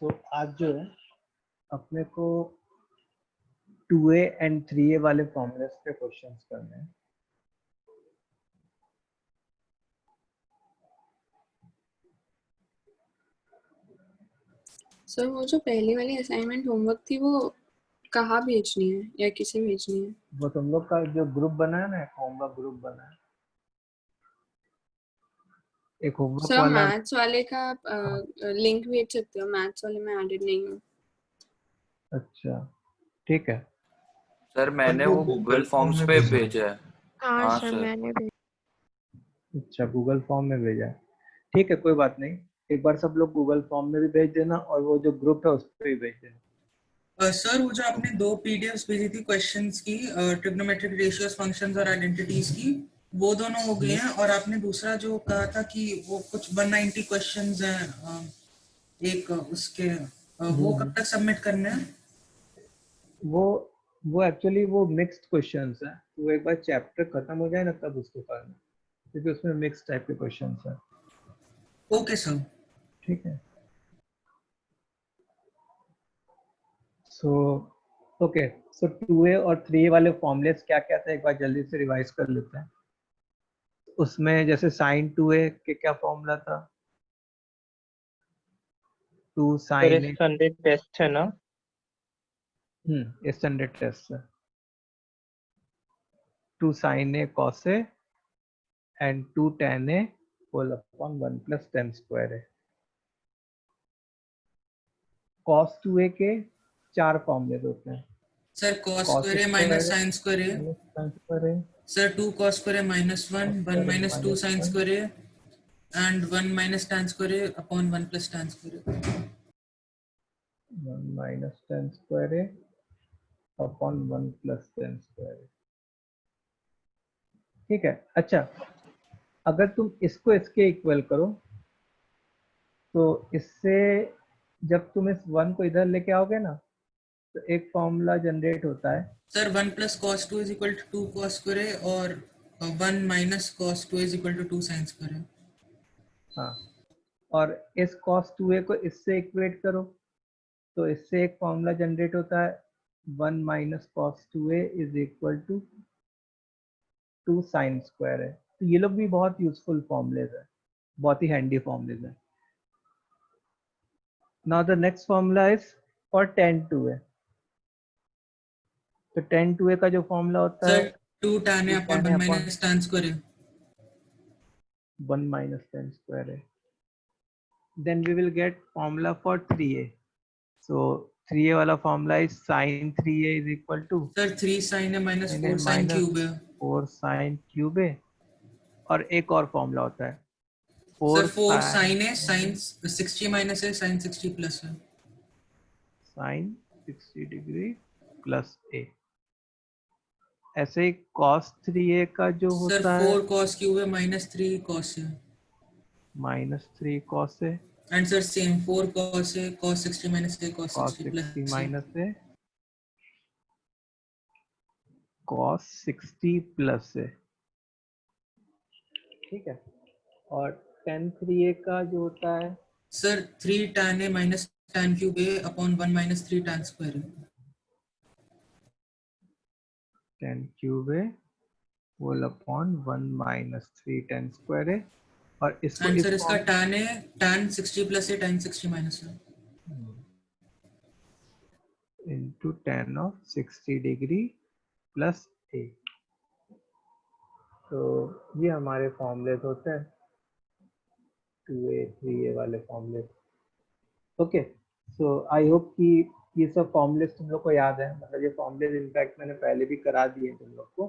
तो आज जो है अपने को 2a एंड 3a वाले फॉर्मूलेस पे क्वेश्चंस करने हैं। सर वो जो पहली वाली असाइनमेंट होमवर्क थी वो कहाँ भेजनी है या किसे भेजनी है? वो तुम लोग का जो ग्रुप बना है ना, होमवर्क ग्रुप बना है, एक होमवर्क सर वाला। मैथ्स वाले का लिंक भेज सकते हो, मैथ्स वाले में एडेड नहीं हूँ। अच्छा ठीक है सर मैंने वो गूगल फॉर्म्स पे भेजा है। हाँ सर मैंने भी। अच्छा गूगल फॉर्म में भेजा है, ठीक है कोई बात नहीं। एक बार सब लोग गूगल फॉर्म में भी भेज देना और वो जो ग्रुप है उस पर भी भेज देना। सर वो जो आपने 2 पीडीएफ्स भेजी थी क्वेश्चंस की, ट्रिग्नोमेट्रिक रेशियोज, फंक्शंस और आइडेंटिटीज की, वो दोनों हो गए हैं। और आपने दूसरा जो कहा था कि वो कुछ 190 क्वेश्चंस हैं एक उसके, वो कब तक सबमिट करने हैं? वो एक्चुअली वो मिक्स्ड क्वेश्चंस हैं, वो एक बार चैप्टर खत्म हो जाए ना तब उसको करना, क्योंकि उसमें मिक्स टाइप के क्वेश्चंस हैं। ओके सर, ठीक है। सो ओके, सो 2a और 3a वाले फॉर्मूलेस क्या क्या थे एक बार जल्दी से रिवाइज कर लेते हैं। उसमें जैसे sin 2a के क्या फॉर्मूला था? 2 sin a, स्टैंडर्ड टेस्ट है ना? स्टैंडर्ड टेस्ट है। 2 sin a cos a and 2 tan a whole upon 1 plus tan square a। cos 2a के 4 फॉर्मूले होते हैं। Sir cos cos square a square minus sin square a, minus sin square a, sir 2 cos square a minus 1, 1 minus 2 sin -1 square a and 1 minus tan square a upon 1 plus tan square a। 1 minus tan square a upon 1 plus tan square a। ठीक है। अच्छा, अगर तुम इसको इसके equal करो तो इससे जब तुम इस 1 को इधर लेके आओगे ना तो एक फॉर्मूला जनरेट होता है। Sir 1 plus cos 2 is equal to 2 cos square a और 1 minus cos 2 is equal to 2 sin square a। हाँ, और इस cos 2a को इससे इक्वेट करो तो इससे एक फॉर्मूला जनरेट होता है 1 minus cos 2a is equal to 2 sin square है। तो ये लोग भी बहुत यूजफुल फॉर्मूलेज है, बहुत ही हैंडी फॉर्मूलेज है। Now the next formula is for tan 2a। तो tan 2a का जो फॉर्मूला होता है sir 2 tan a upon 1 minus tan square a। 1 minus tan square a। Then we will get formula for 3a। So 3a वाला formula is sin 3a is equal to sir 3 sin a minus sin 4 a sin minus cube a। 4 sin cube a। और एक और formula होता है sir 4 4 sin a sin 60 minus a sin 60 plus a। sin 60 degree plus a। ऐसे ही cos 3a का जो sir होता है 4 cos cube a minus 3 cos a। -3 cos a and sir same 4 cos a cos 60 minus a cos cos 60 60 plus a। minus a cos 60 plus a। ठीक है। और tan 3a का जो होता है sir 3 tan a minus tan cube a upon 1 minus 3 tan square a। tan cube a whole upon 1 minus 3 tan square a। और इसको and इस सर इसका form tan a tan 60 plus a tan 60 minus a। into tan of 60 degree plus a। तो ये हमारे formulas होते हैं 2a 3a वाले फॉर्मूले। ओके, सो आई होप कि ये सब फॉर्मूलेज तुम लोग को याद है। मतलब ये फॉर्मूलेज इनफैक्ट मैंने पहले भी करा दिए तुम लोग को।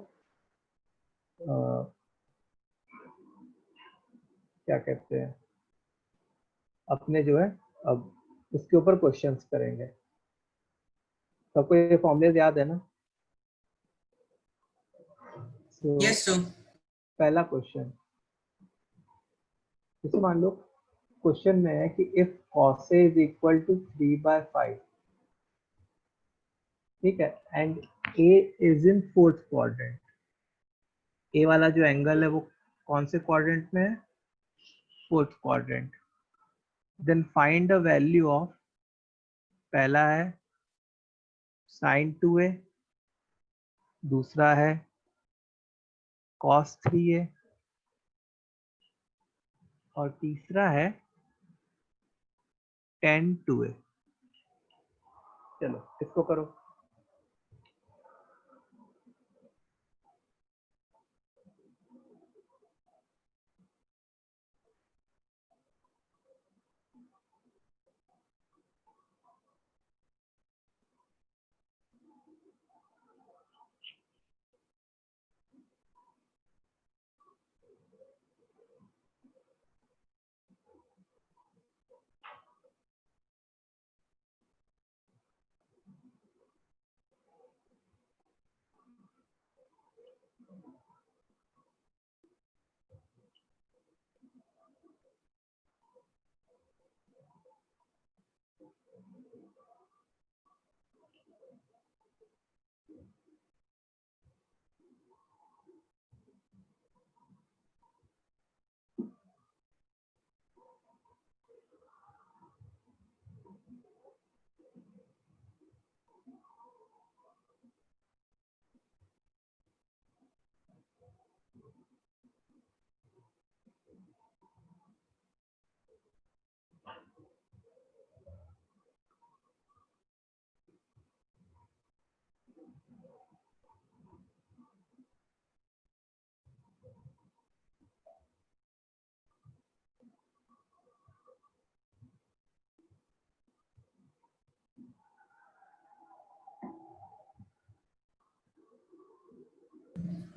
क्या कहते हैं, अपने जो है अब इसके ऊपर क्वेश्चंस करेंगे। सबको ये फॉर्मूलेज याद है ना? Yes sir. पहला क्वेश्चन, जैसे मान लो क्वेश्चन में है कि if cos a is equal to 3/5, ठीक है, and a is in fourth quadrant. a वाला जो एंगल है वो कौन से क्वाड्रेंट में है? Fourth quadrant. Then find the value of पहला है sin 2a, दूसरा है cos 3a और तीसरा है tan 2a। चलो इसको करो।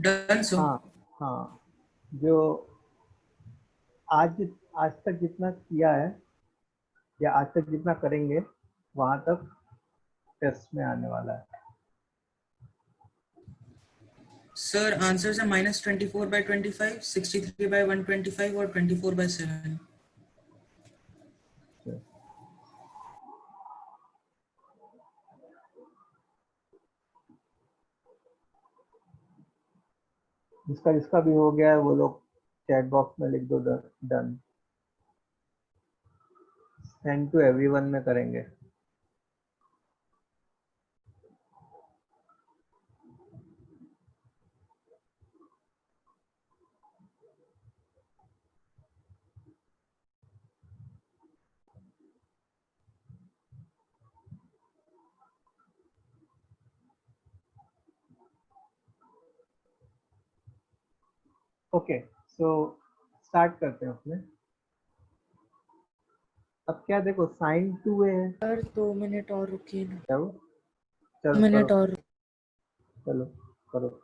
Done so. हाँ हाँ, जो आज आज तक जितना किया है या आज तक जितना करेंगे वहां तक टेस्ट में आने वाला है। सर आंसर्स है -24/25, 63/125 और 24/7। जिसका जिसका भी हो गया है वो लोग चैट बॉक्स में लिख दो डन। सेंड टू एवरीवन में करेंगे। ओके, सो स्टार्ट करते हैं अपने। अब क्या देखो sin 2a है। सर 2 मिनट और रुकिए ना। चलो 2 चलो मिनट करो, और। चलो करो।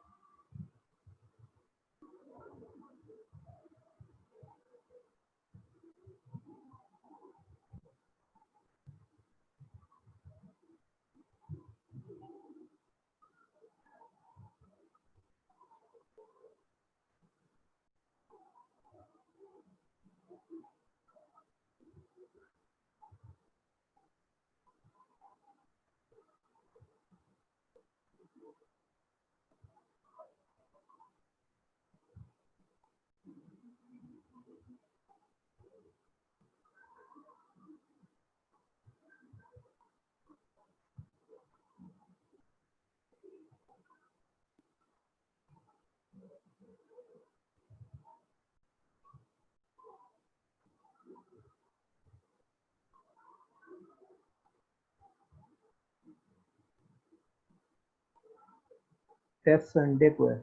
टेस्ट संडे को है।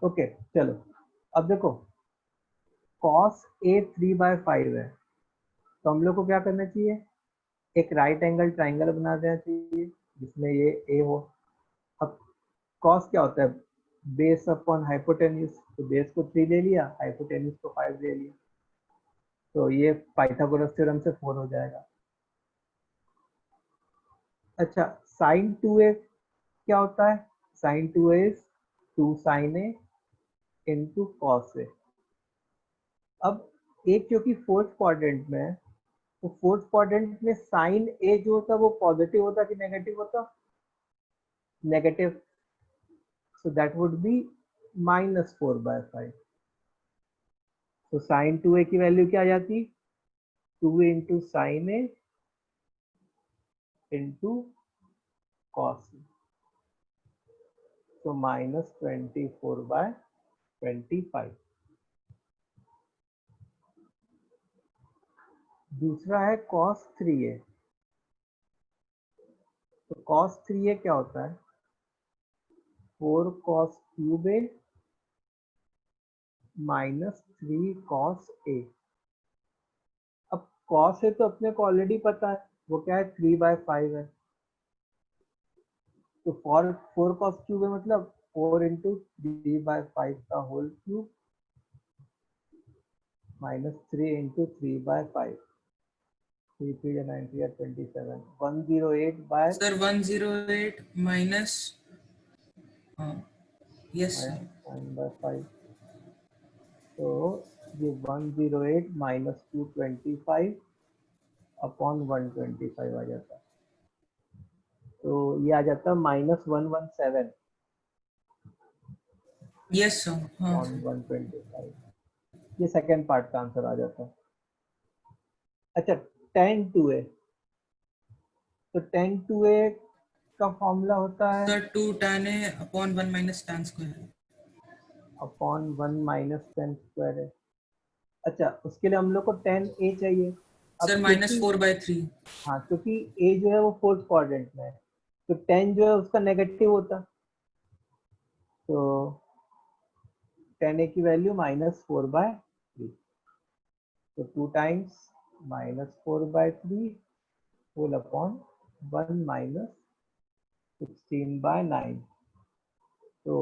ओके चलो, अब देखो cos a 3/5 है, तो हम लोग को क्या करना चाहिए, एक राइट एंगल ट्राइंगल बना देना चाहिए जिसमें ये a हो। अब cos क्या होता है, बेस अपॉन हाइपोटेन्यूज, तो बेस को 3 ले लिया, हाइपोटेन्यूज को 5 ले लिया, तो ये पाइथागोरस थ्योरम से 4 हो जाएगा। अच्छा, sin 2a क्या होता है, sin 2a is 2 sin a into cos a। अब एक क्योंकि फोर्थ क्वाड्रेंट में है, तो फोर्थ क्वाड्रेंट में साइन ए जो होता है वो पॉजिटिव होता कि नेगेटिव होता, negative, so that would be -4/5। तो साइन 2a की वैल्यू क्या आ जाती, 2 into sine A into cos A. So minus 24/25. दूसरा है cos 3a. तो cos 3a क्या होता है? 4 cos cube a minus 3 cos a. अब cos a तो अपने को ऑलरेडी पता है, वो क्या है 3/5 है. तो 4 cos cube है मतलब 4 into 3/5 का होल क्यूब minus 3 into 3/5. 3 3 90 या 27. 108 by सर 108 माइनस यस आया 1/5. तो ये 108 minus 225 अपॉन 125 आ जाता है. तो ये आ जाता है -117 यस सर हाँ अपॉन 125. ये सेकेंड पार्ट का आंसर आ जाता है. अच्छा, tan 2a. तो tan 2a का फॉर्मूला होता है sir 2 tan a upon 1 minus tan square. Upon 1 minus tan square है. अच्छा, उसके लिए हम लोग को tan a चाहिए. अब सर क्योंकि -4/3. हाँ, क्योंकि a जो है वो फोर्थ क्वाड्रेंट में है, तो tan जो है उसका नेगेटिव होता. तो tan a की वैल्यू -4/3. तो 2 टाइम्स -4/3 होल अपॉन 1 माइनस 16/9. तो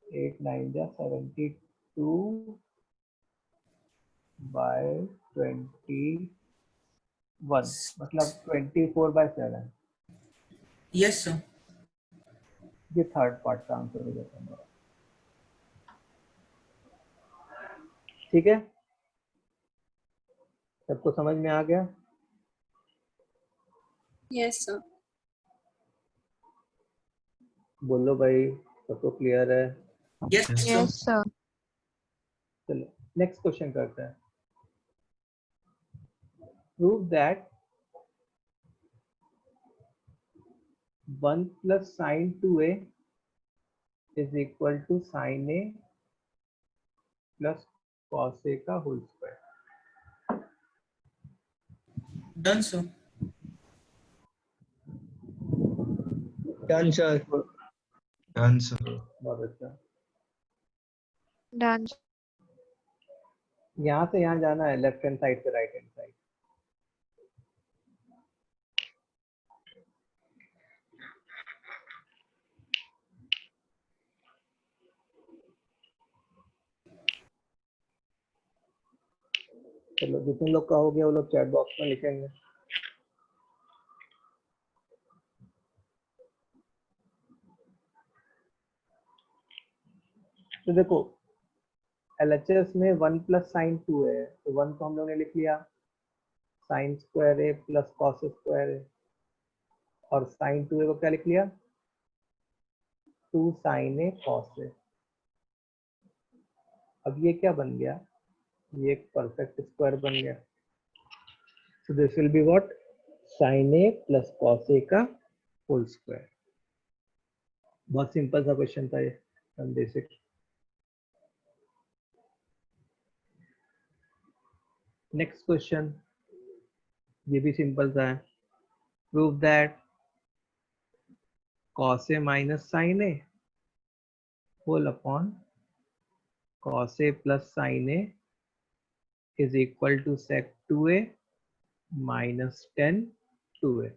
8 9 जा 72 by 21 मतलब 24/7. Yes sir. ये थर्ड पार्ट का आंसर हो जाता है मेरा. ठीक है, सबको समझ में आ गया? Yes sir. बोलो भाई, सबको क्लियर है? Yes sir. sir. चलो नेक्स्ट क्वेश्चन करते हैं. Prove that 1 plus sin 2a is equal to sin a plus cos a का whole square. Done sir. Done, sir. Done, sir. बहुत अच्छा. Done. यहाँ से यहाँ जाना है, लेफ्ट हैंड साइड से राइट हैंड साइड. चलो जितने लोग का हो गया वो लोग चैट बॉक्स में लिखेंगे. तो देखो LHS में 1 plus sin 2 है, तो 1 को हम लोगों ने लिख लिया, sin स्क्वायर ए प्लस कॉस स्क्वायर ए, और sin 2a को क्या लिख लिया 2 sin a cos a. अब ये क्या बन गया, ये एक परफेक्ट स्क्वायर बन गया. So this will be what? Sin a plus cos a का होल स्क्वायर. बहुत सिंपल सा क्वेश्चन था ये, हम बेसिक. नेक्स्ट क्वेश्चन, ये भी सिंपल सा है. Prove that cos a minus sin a whole upon cos a plus sin a is equal to sec 2a minus 10 2a.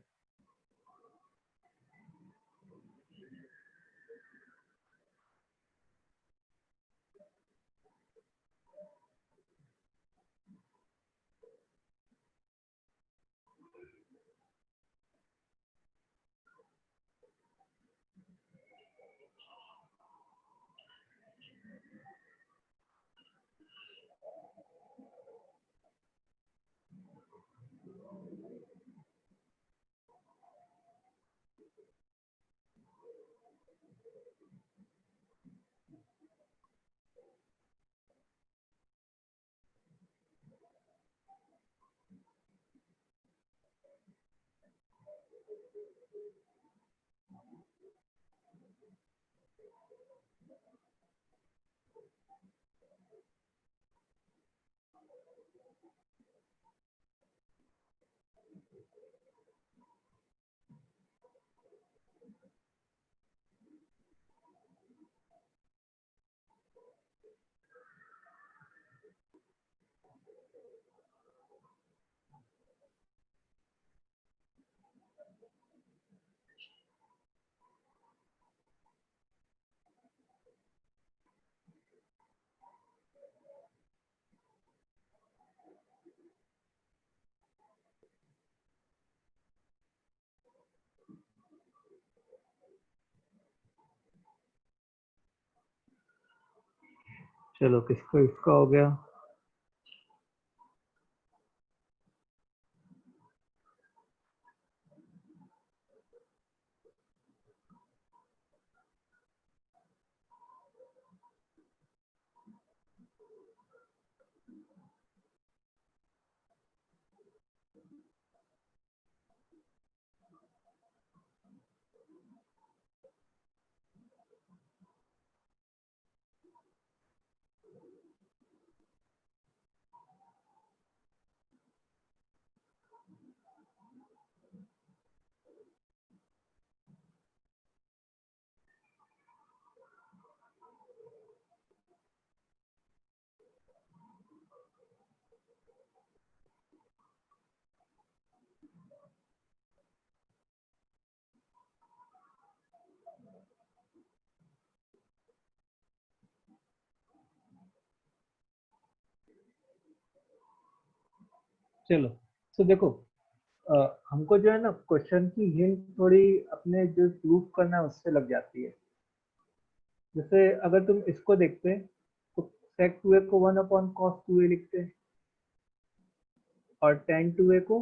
चलो किसको इसका हो गया। चलो तो देखो, हमको जो है ना क्वेश्चन की हिंट थोड़ी अपने जो प्रूव करना है उससे लग जाती है। जैसे अगर तुम इसको देखते तो sec 2a को 1 अपॉन cos 2a लिखते और tan 2a को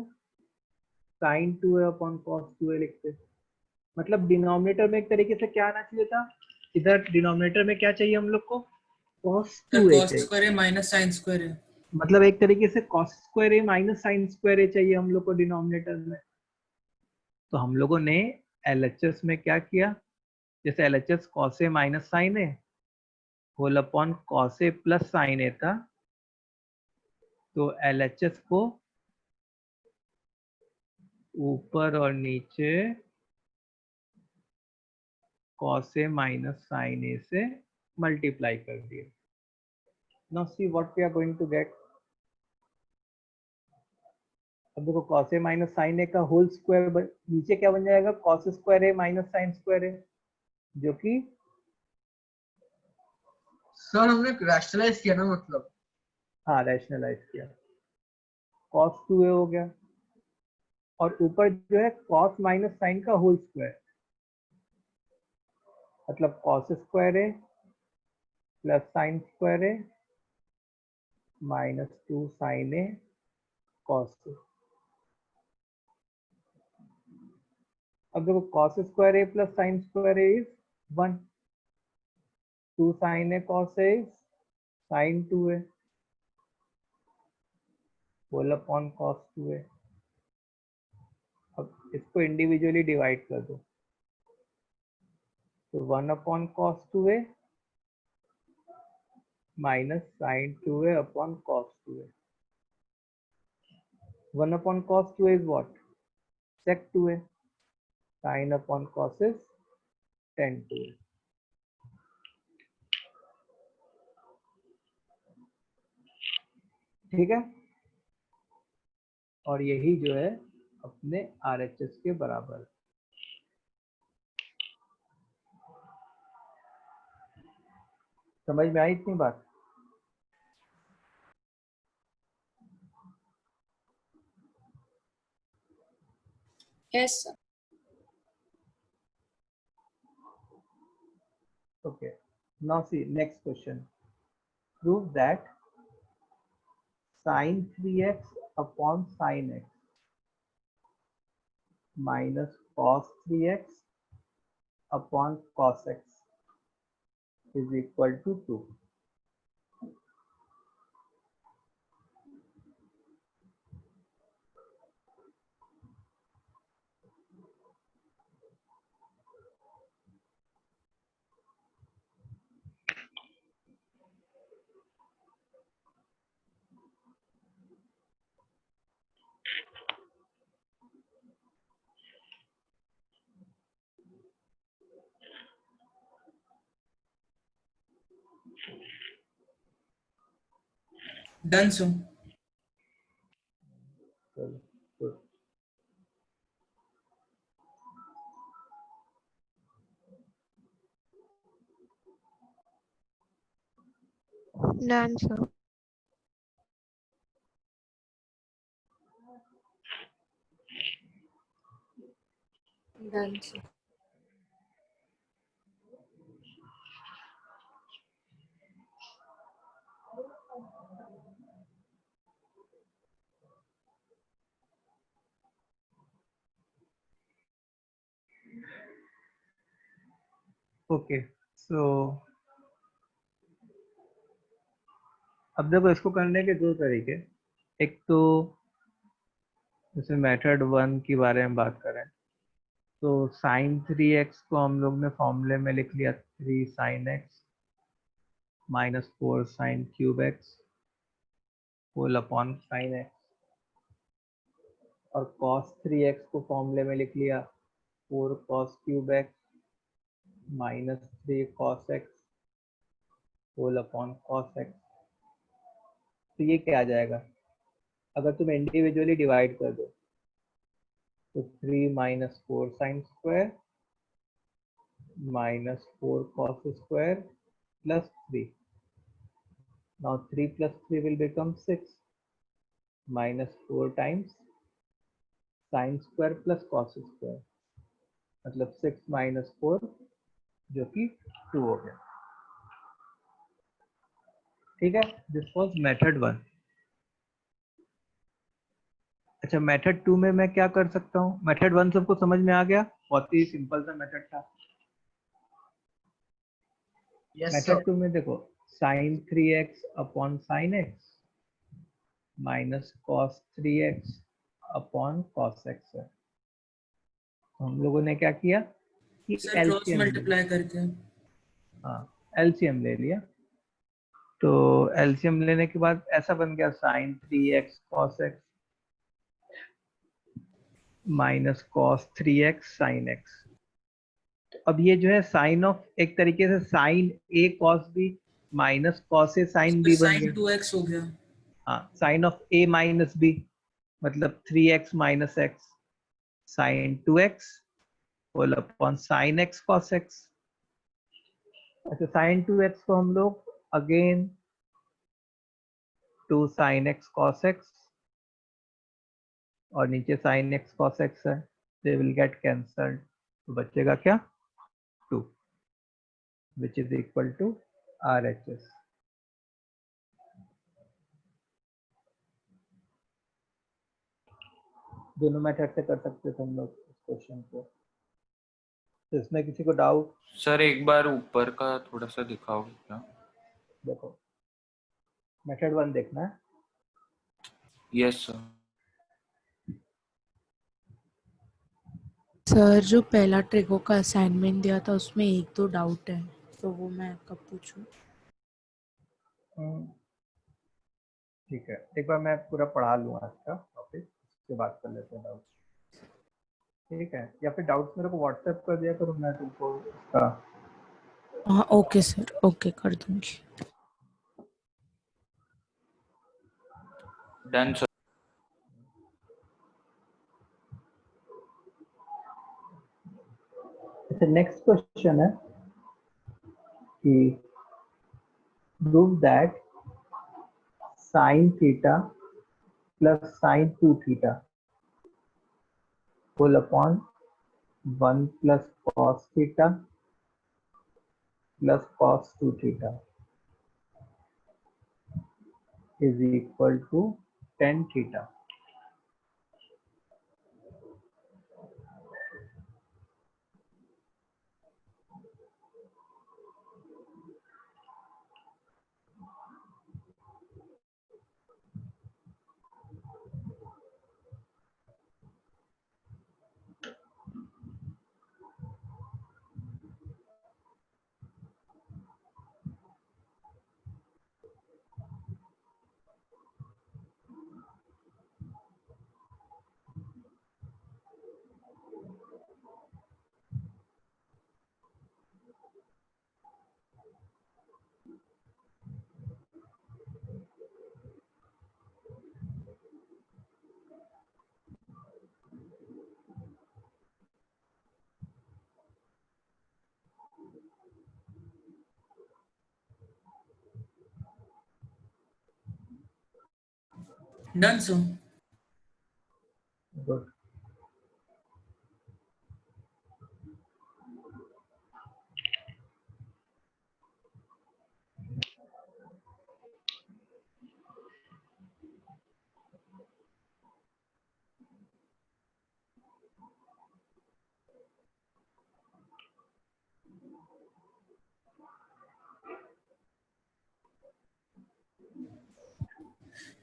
sin 2a upon cos 2a लिखते। मतलब डिनोमिनेटर में एक तरीके से क्या आना चाहिए था, इधर डिनोमिनेटर में क्या चाहिए हम लोग को, cos 2a cos चाहिए। Square minus sine square. मतलब एक तरीके से cos square a minus sine square a चाहिए हम लोग को डिनोमिनेटर में। तो हम लोगों ने LHS में क्या किया, जैसे LHS cos a minus sine a whole upon cos a plus sine a था, तो LHS को ऊपर और नीचे cos a minus sine a से मल्टीप्लाई कर दिया। Now see what we are going to get. अब देखो cos a minus sine a का होल स्क्वायर नीचे क्या बन जाएगा, cos square a minus sine square a, जो कि सर हमने रैशनलाइज किया ना, मतलब हाँ रैशनलाइज किया, cos 2a हो गया और ऊपर जो है cos माइनस साइन का होल स्क्वायर, मतलब cos square a plus sine square a minus 2 sine a cos 2। अब देखो cos square a plus sine square a is 1, 2 sine a cos a is sine 2a whole upon cos 2a। अब इसको individually divide कर दो, तो 1 upon cos 2a minus sine 2a upon cos 2a। 1 upon cos 2a is what? Sec 2a. Sin upon cos is tan 2a. ठीक है, और यही जो है अपने RHS के बराबर है। समझ में आई इतनी बात? Yes sir. Okay, now see next question. Prove that sin 3x upon sin x minus cos 3x upon cos x is equal to 2. Done so. चलो good. Done, sir. Done sir. Okay so अब देखो, इसको करने के दो तरीके। एक तो जैसे मेथड 1 के बारे में बात करें तो साइन 3x को हम लोग ने फॉर्मूले में लिख लिया 3 sine x minus 4 sine cube x whole upon sine x, और cos 3x को फॉर्मूले में लिख लिया 4 cos cube x minus 3 cos x whole upon cos x। तो ये क्या आ जाएगा अगर तुम इंडिविजुअली डिवाइड कर दो? तो 3 minus 4 sine square minus 4 cos square plus 3. Now 3 plus 3 will become 6 minus 4 times sin square plus cos square, मतलब 6 minus 4 जो कि 2 हो गया। ठीक है, दिस वॉज मेथड 1। अच्छा, मेथड 2 में मैं क्या कर सकता हूँ? मेथड 1 सबको समझ में आ गया? बहुत ही सिंपल सा मेथड था। Yes sir. मेथड 2 में देखो, sin 3x upon sin x minus cos 3x upon cos x है। तो हम लोगों ने क्या किया कि सर क्रॉस एलसीएम, मल्टीप्लाई करके। हाँ एलसीएम ले लिया। तो एलसीएम लेने के बाद ऐसा बन गया sin 3x cos x minus cos 3x sin x। तो अब ये जो है साइन ऑफ, एक तरीके से sine a cos b minus cos a sin b बन साइन गया। 2x हो गया। हाँ, sine of a minus b मतलब 3x minus x sin 2x whole upon sin x cos x। अच्छा, sin 2x को हम लोग again 2 sin x cos x और नीचे sin x cos x है, दे विल गेट कैंसल्ड। तो बचेगा क्या? 2 which is equal to RHS। दोनों मेथड से कर सकते थे हम लोग इस क्वेश्चन को। तो इसमें किसी को डाउट? सर एक बार ऊपर का थोड़ा सा दिखाओगे क्या? देखो, मेथड 1 देखना है। Yes sir. सर जो पहला ट्रिको का असाइनमेंट दिया था उसमें एक दो डाउट है, तो वो मैं कब पूछूं? ठीक है, एक बार मैं पूरा पढ़ा लूँ आज का टॉपिक, उसके बाद कर लेते हैं डाउट। ठीक है, या फिर डाउट्स मेरे को व्हाट्सएप कर दिया करो, मैं तुमको उसका। हाँ ओके सर, ओके कर दूंगी। Done sir. अच्छा, नेक्स्ट क्वेश्चन है कि prove that sin theta plus sin 2 theta whole upon 1 plus cos theta plus cos 2 theta is equal to tan theta. Done sir. Good.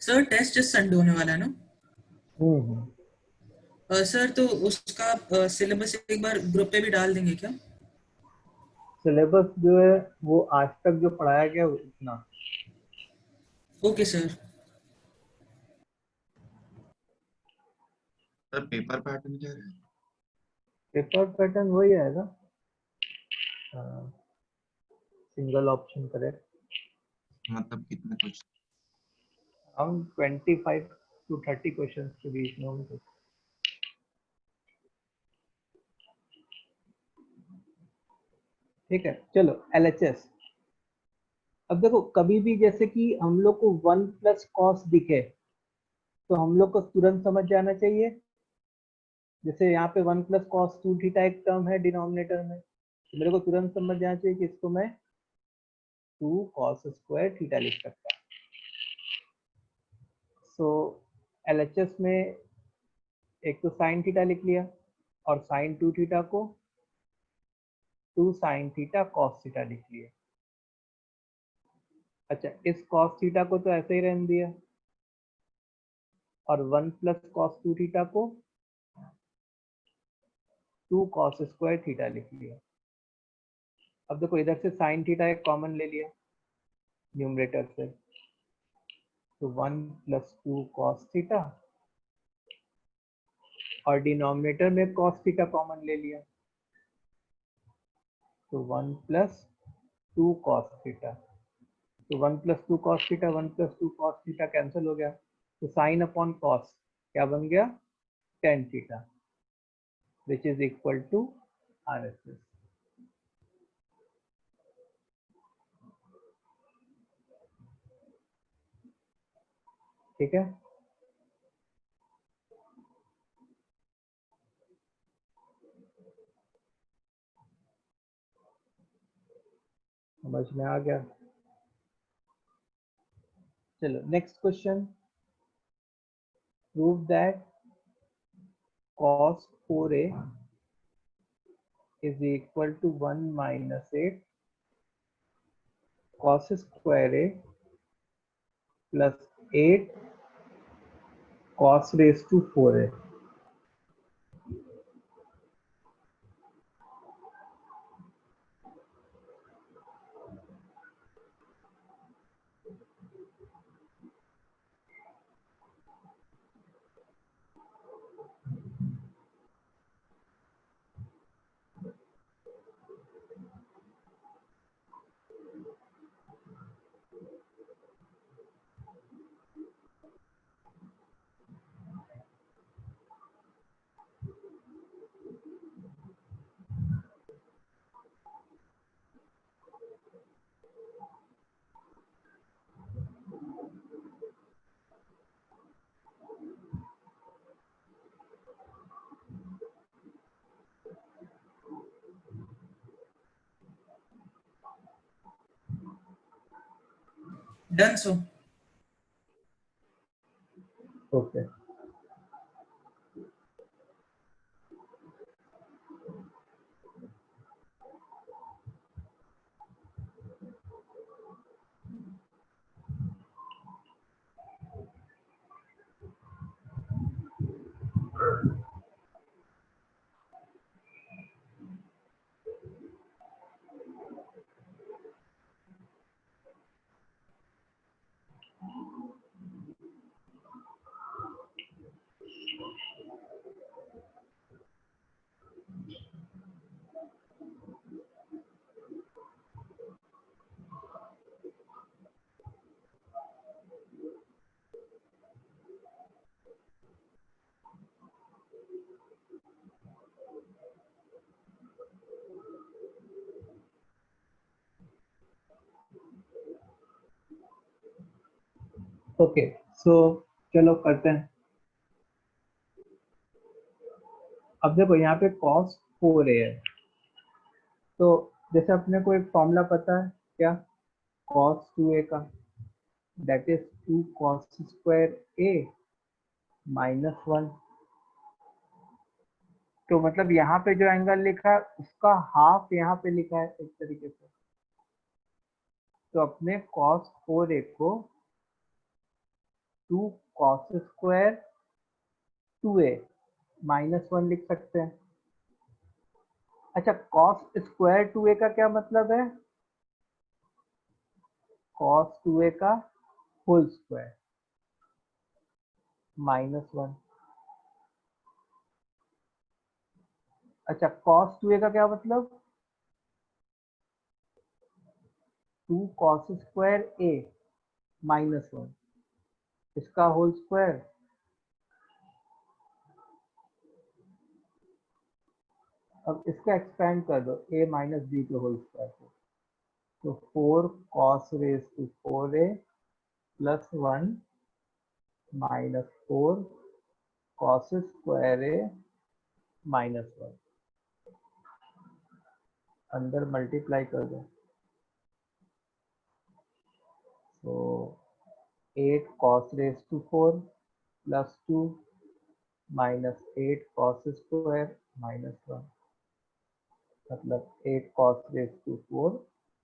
Sir test इस Sunday होने वाला है ना? हम्म। सर तो उसका सिलेबस एक बार ग्रुप पे भी डाल देंगे क्या? सिलेबस जो है वो आज तक जो पढ़ाया गया उतना। Okay sir. Sir paper pattern क्या है? पेपर पैटर्न वही आएगा, सिंगल ऑप्शन करेक्ट, मतलब कितने क्वेश्चन? अराउंड 25 to 30 क्वेश्चंस के बीच में होंगे। ठीक है, चलो LHS। अब देखो कभी भी जैसे कि हम लोग को 1 प्लस कॉस दिखे तो हम लोग को तुरंत समझ जाना चाहिए। जैसे यहाँ पे 1 प्लस कॉस 2 थीटा एक टर्म है डिनोमिनेटर में, तो मेरे को तुरंत समझ जाना चाहिए कि इसको मैं 2 कॉस स्क्वायर थीटा लिख सकता हूँ। सो LHS में एक तो साइन थीटा लिख लिया और साइन 2 थीटा को 2 साइन थीटा कॉस थीटा लिख लिया। अच्छा, इस कॉस थीटा को तो ऐसे ही रहने दिया और 1 प्लस कॉस 2 थीटा को 2 कॉस स्क्वायर थीटा लिख लिया। अब देखो इधर से साइन थीटा एक कॉमन ले लिया न्यूमरेटर से, तो 1 प्लस 2 कॉस थीटा और डिनोमिनेटर में कॉस थीटा कॉमन ले लिया, तो 1 प्लस 2 कॉस थीटा। तो 1 plus 2 cos theta 1 plus 2 cos theta cancel हो गया, तो साइन अपॉन कॉस क्या बन गया, tan theta, which is equal to RHS। ठीक है, समझ में आ गया। चलो next question, prove that cos 4a is equal to 1 minus 8 cos square a plus 8 cos raised to 4a। Done sir. Okay, okay, so चलो करते हैं। अब देखो यहाँ पे cos 4a है, तो जैसे अपने को एक फॉर्मूला पता है क्या, cos 2a का, that is 2 cos square a minus 1। तो मतलब यहाँ पे जो एंगल लिखा है उसका हाफ यहाँ पे लिखा है एक तरीके से। तो अपने cos 4a को 2 cos स्क्वायर 2a माइनस 1 लिख सकते हैं। अच्छा, cos स्क्वायर 2a का क्या मतलब है, cos 2a का होल स्क्वायर माइनस 1। अच्छा, cos 2a का क्या मतलब, 2 cos स्क्वायर a माइनस 1, इसका होल स्क्वायर। अब इसका एक्सपेंड कर दो a माइनस b के होल स्क्वायर को, तो 4 cos raise to 4a plus 1 minus 4 cos square a minus 1, अंदर मल्टीप्लाई कर दो, तो 8 cos raise to 4 plus 2 minus 8 cos square minus 1, मतलब 8 cos raise to 4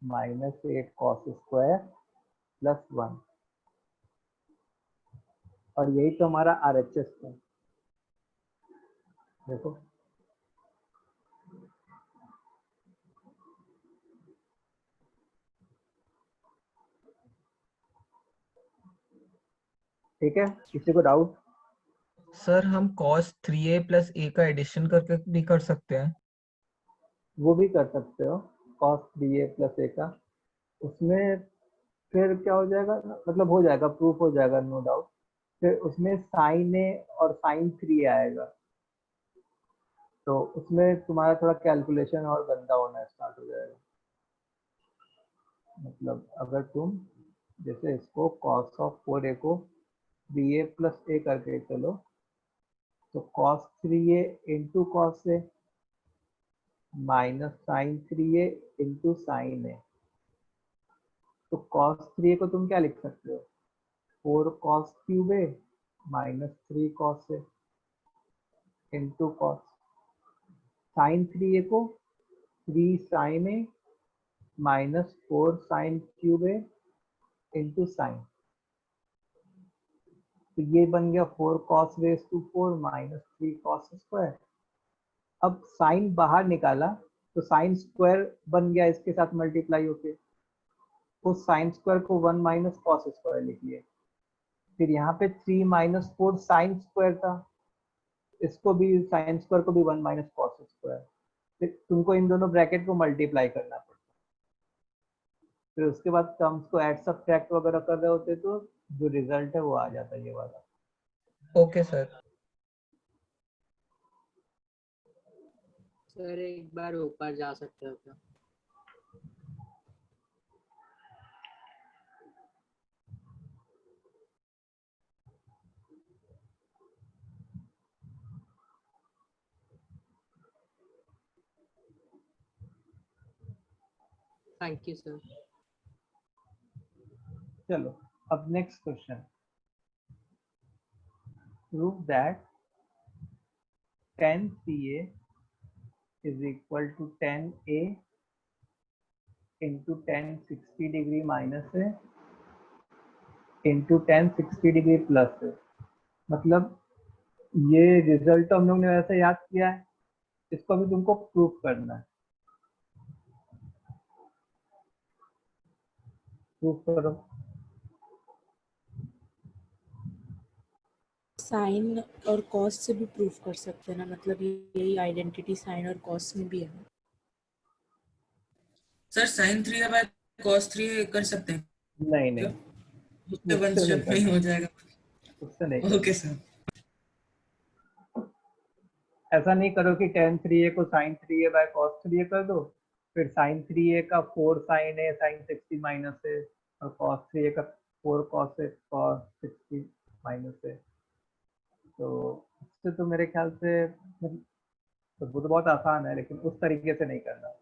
minus 8 cos square plus 1, और यही तो हमारा RHS था। देखो ठीक है, किसी को डाउट? सर हम cos 3a प्लस a का एडिशन करके भी कर सकते हैं। वो भी कर सकते हो, cos 3a प्लस a का, उसमें फिर क्या हो जाएगा, मतलब हो जाएगा, प्रूफ हो जाएगा, नो डाउट। फिर उसमें sin a और sin 3 आएगा, तो उसमें तुम्हारा थोड़ा कैलकुलेशन और गंदा होना स्टार्ट हो जाएगा। मतलब अगर तुम जैसे इसको cos ऑफ 4a को 3a प्लस a करके चलो, तो cos 3a into cos a minus sin 3a into sine a, तो cos 3a को तुम क्या लिख सकते हो, 4 cos cube a minus 3 cos a into cos, sin 3a को 3 sin a minus 4 sin cube a into sine, तो ये बन गया 4 cos raise to 4 minus 3 cos square. अब साइन बाहर निकाला तो साइन स्क्वायर बन गया इसके साथ मल्टीप्लाई होके, उस साइन स्क्वायर को 1 माइनस कॉस स्क्वायर लिख लिए। फिर यहाँ पे 3 माइनस 4 साइन स्क्वायर था, इसको भी साइन स्क्वायर को भी 1 माइनस कॉस स्क्वायर। फिर तुमको इन दोनों ब्रैकेट को मल्टीप्लाई करना पड़ता, फिर उसके बाद टर्म्स को ऐड सब्ट्रैक्ट वगैरह कर रहे होते तो जो रिजल्ट है वो आ जाता है ये वाला। Okay sir. सर एक बार ऊपर जा सकते हो क्या? Thank you sir. चलो अब next question, prove that tan CA is equal to tan A into tan 60 degree minus A into tan 60 degree plus A। मतलब ये रिजल्ट हम लोग ने वैसे याद किया है, इसको अभी तुमको प्रूफ करना है। प्रूफ करो। साइन और कॉस से भी प्रूफ कर सकते हैं ना, मतलब यही आइडेंटिटी साइन और कॉस में भी है ना। Sir sin 3a bye cos 3a कर सकते हैं नहीं नहीं, उससे वन उससे नहीं स्टेप में ही करना, हो जाएगा। उससे नहीं करना। Okay sir. ऐसा नहीं करो कि tan 3a को sin 3a bye cos 3a कर दो, फिर sin 3a का 4 sin a sin 60 minus a और cos 3a का 4 cos a cos 60 माइनस है, तो इससे तो मेरे ख्याल से तो वो तो बहुत आसान है, लेकिन उस तरीके से नहीं करना।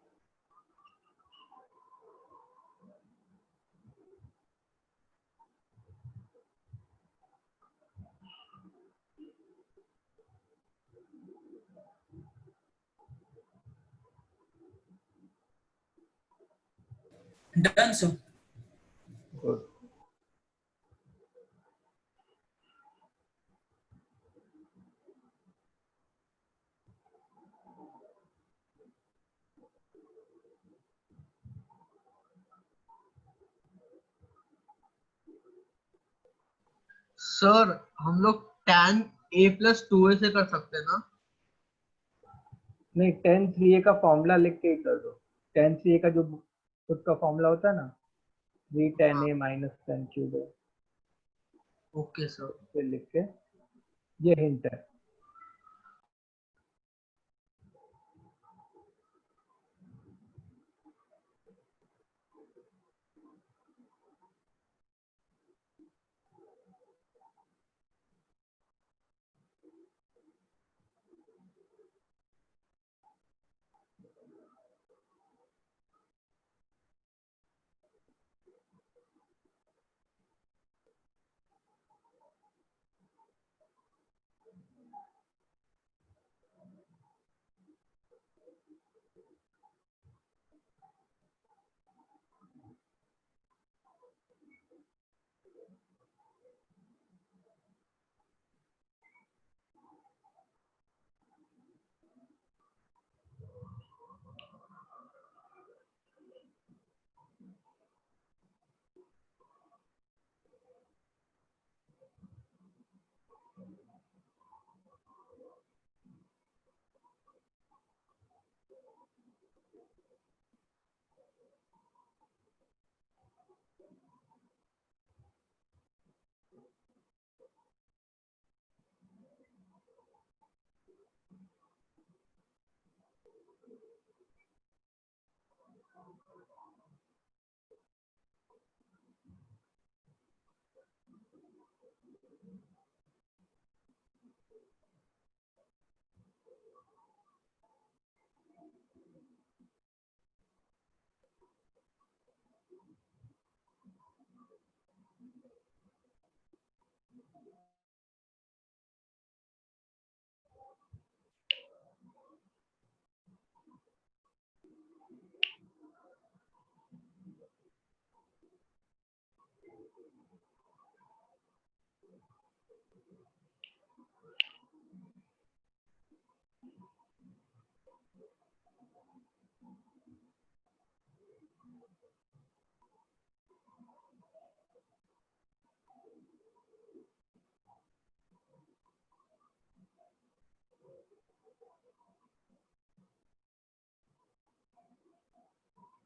Done sir. गुड। सर हम लोग tan a प्लस 2a से कर सकते हैं ना? नहीं, tan 3a का फॉर्मूला लिख के ही कर दो। tan 3a का जो खुद का फॉर्मूला होता है ना, 3 tan a minus tan cube है, ओके सर। फिर लिख के, ये हिंट है।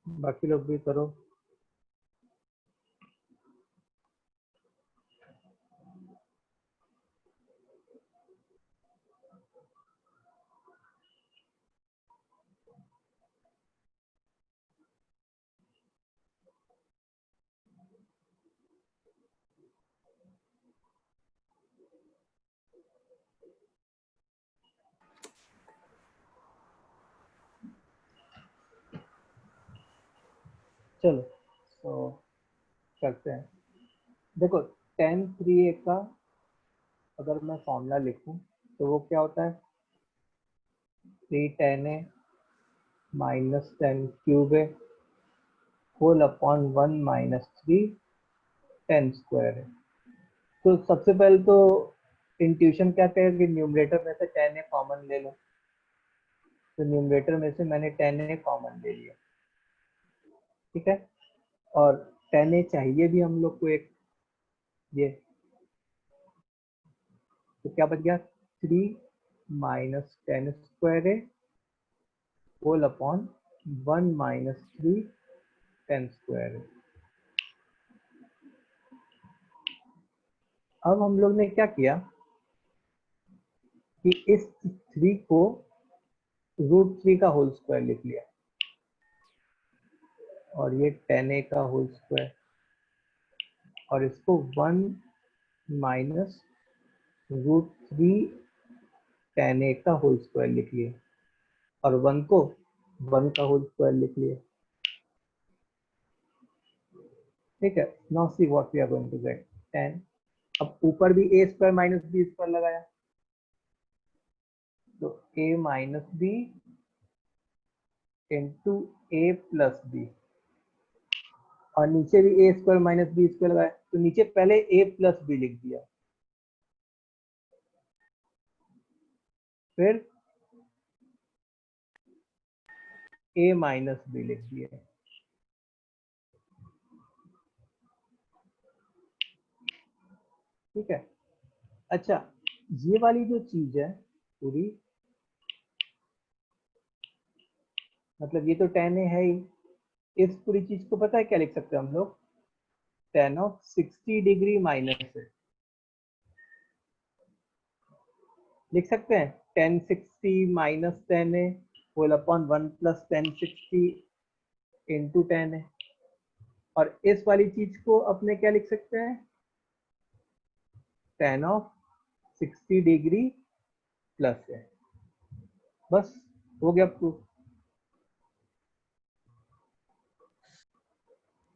बाकी लोग भी करो। चलो तो करते हैं। देखो, tan 3a का अगर मैं फॉर्मूला लिखूं तो वो क्या होता है, 3 tan a minus tan cube a whole upon 1 minus 3 tan square है। तो सबसे पहले तो इंट्यूशन क्या कहेगा कि न्यूमरेटर में से tan a कॉमन ले लो, तो न्यूमरेटर में से मैंने tan a कॉमन ले लिया, ठीक है। और tan a चाहिए भी हम लोग को एक, ये तो क्या बच गया, 3 minus tan square a whole upon 1 minus 3 tan square a। अब हम लोग ने क्या किया कि इस 3 को √3 का होल स्क्वायर लिख लिया, और ये tan a का होल स्क्वायर, और इसको 1 माइनस √3 tan a का होल स्क्वायर लिख लिए और 1 को 1 का होल स्क्वायर लिख लिए। ठीक है, now see what we are going to get tan। अब ऊपर भी a square minus B square लगाया तो a minus B into A plus B, और नीचे भी a square minus B square लगाया तो नीचे पहले a प्लस बी लिख दिया, फिर a माइनस बी लिख दिया। ठीक है, अच्छा ये वाली जो चीज है पूरी, मतलब ये तो tan a है ही, इस पूरी चीज को पता है क्या लिख सकते हैं हम लोग? tan ऑफ 60 डिग्री माइनस है लिख सकते हैं। tan 60 minus tan a whole upon 1 plus tan 60 into tan a। और इस वाली चीज को अपने क्या लिख सकते हैं? tan ऑफ 60 डिग्री प्लस है। बस हो गया प्रूफ।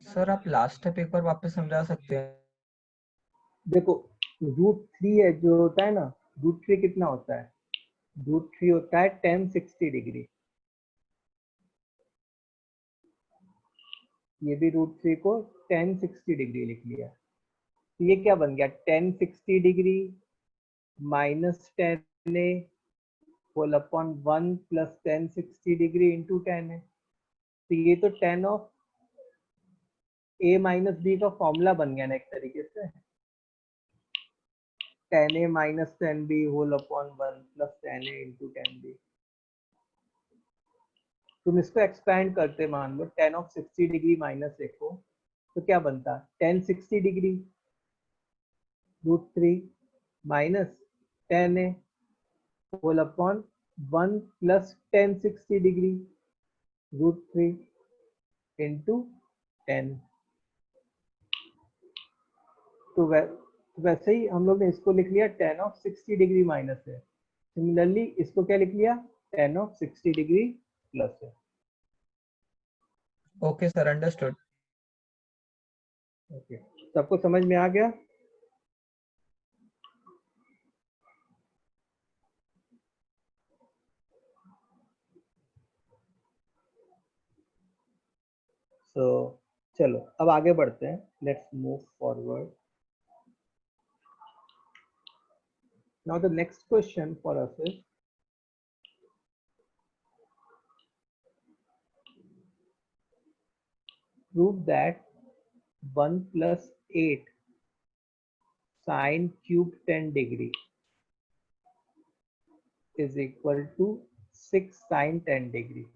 सर आप लास्ट स्टेप एक बार वापस समझा सकते हैं? देखो √3 है जो होता है ना, √3 कितना होता है? √3 होता है tan 60 डिग्री। ये भी √3 को tan 60 डिग्री लिख लिया, तो ये क्या बन गया? tan 60 degree minus tan a whole upon 1 plus tan 60 degree into tan a। तो ये तो tan of a minus b का फॉर्मूला बन गया ना एक तरीके से, tan a minus tan b whole upon 1 plus tan a into tan b। तुम इसको एक्सपैंड करते मान लो tan of 60 degree minus a को, तो क्या बनता? tan 60 degree √3 minus tan a whole upon 1 plus tan 60 degree √3 into 10। तो वैसे ही हम लोग ने इसको लिख लिया tan ऑफ 60 डिग्री माइनस है। सिमिलरली इसको क्या लिख लिया? tan ऑफ 60 डिग्री प्लस है। Okay sir, understood. ओके, सबको समझ में आ गया? सो चलो अब आगे बढ़ते हैं। Let's move forward. Now the next question for us is prove that 1 plus 8 sine cube 10 degree is equal to 6 sine 10 degree।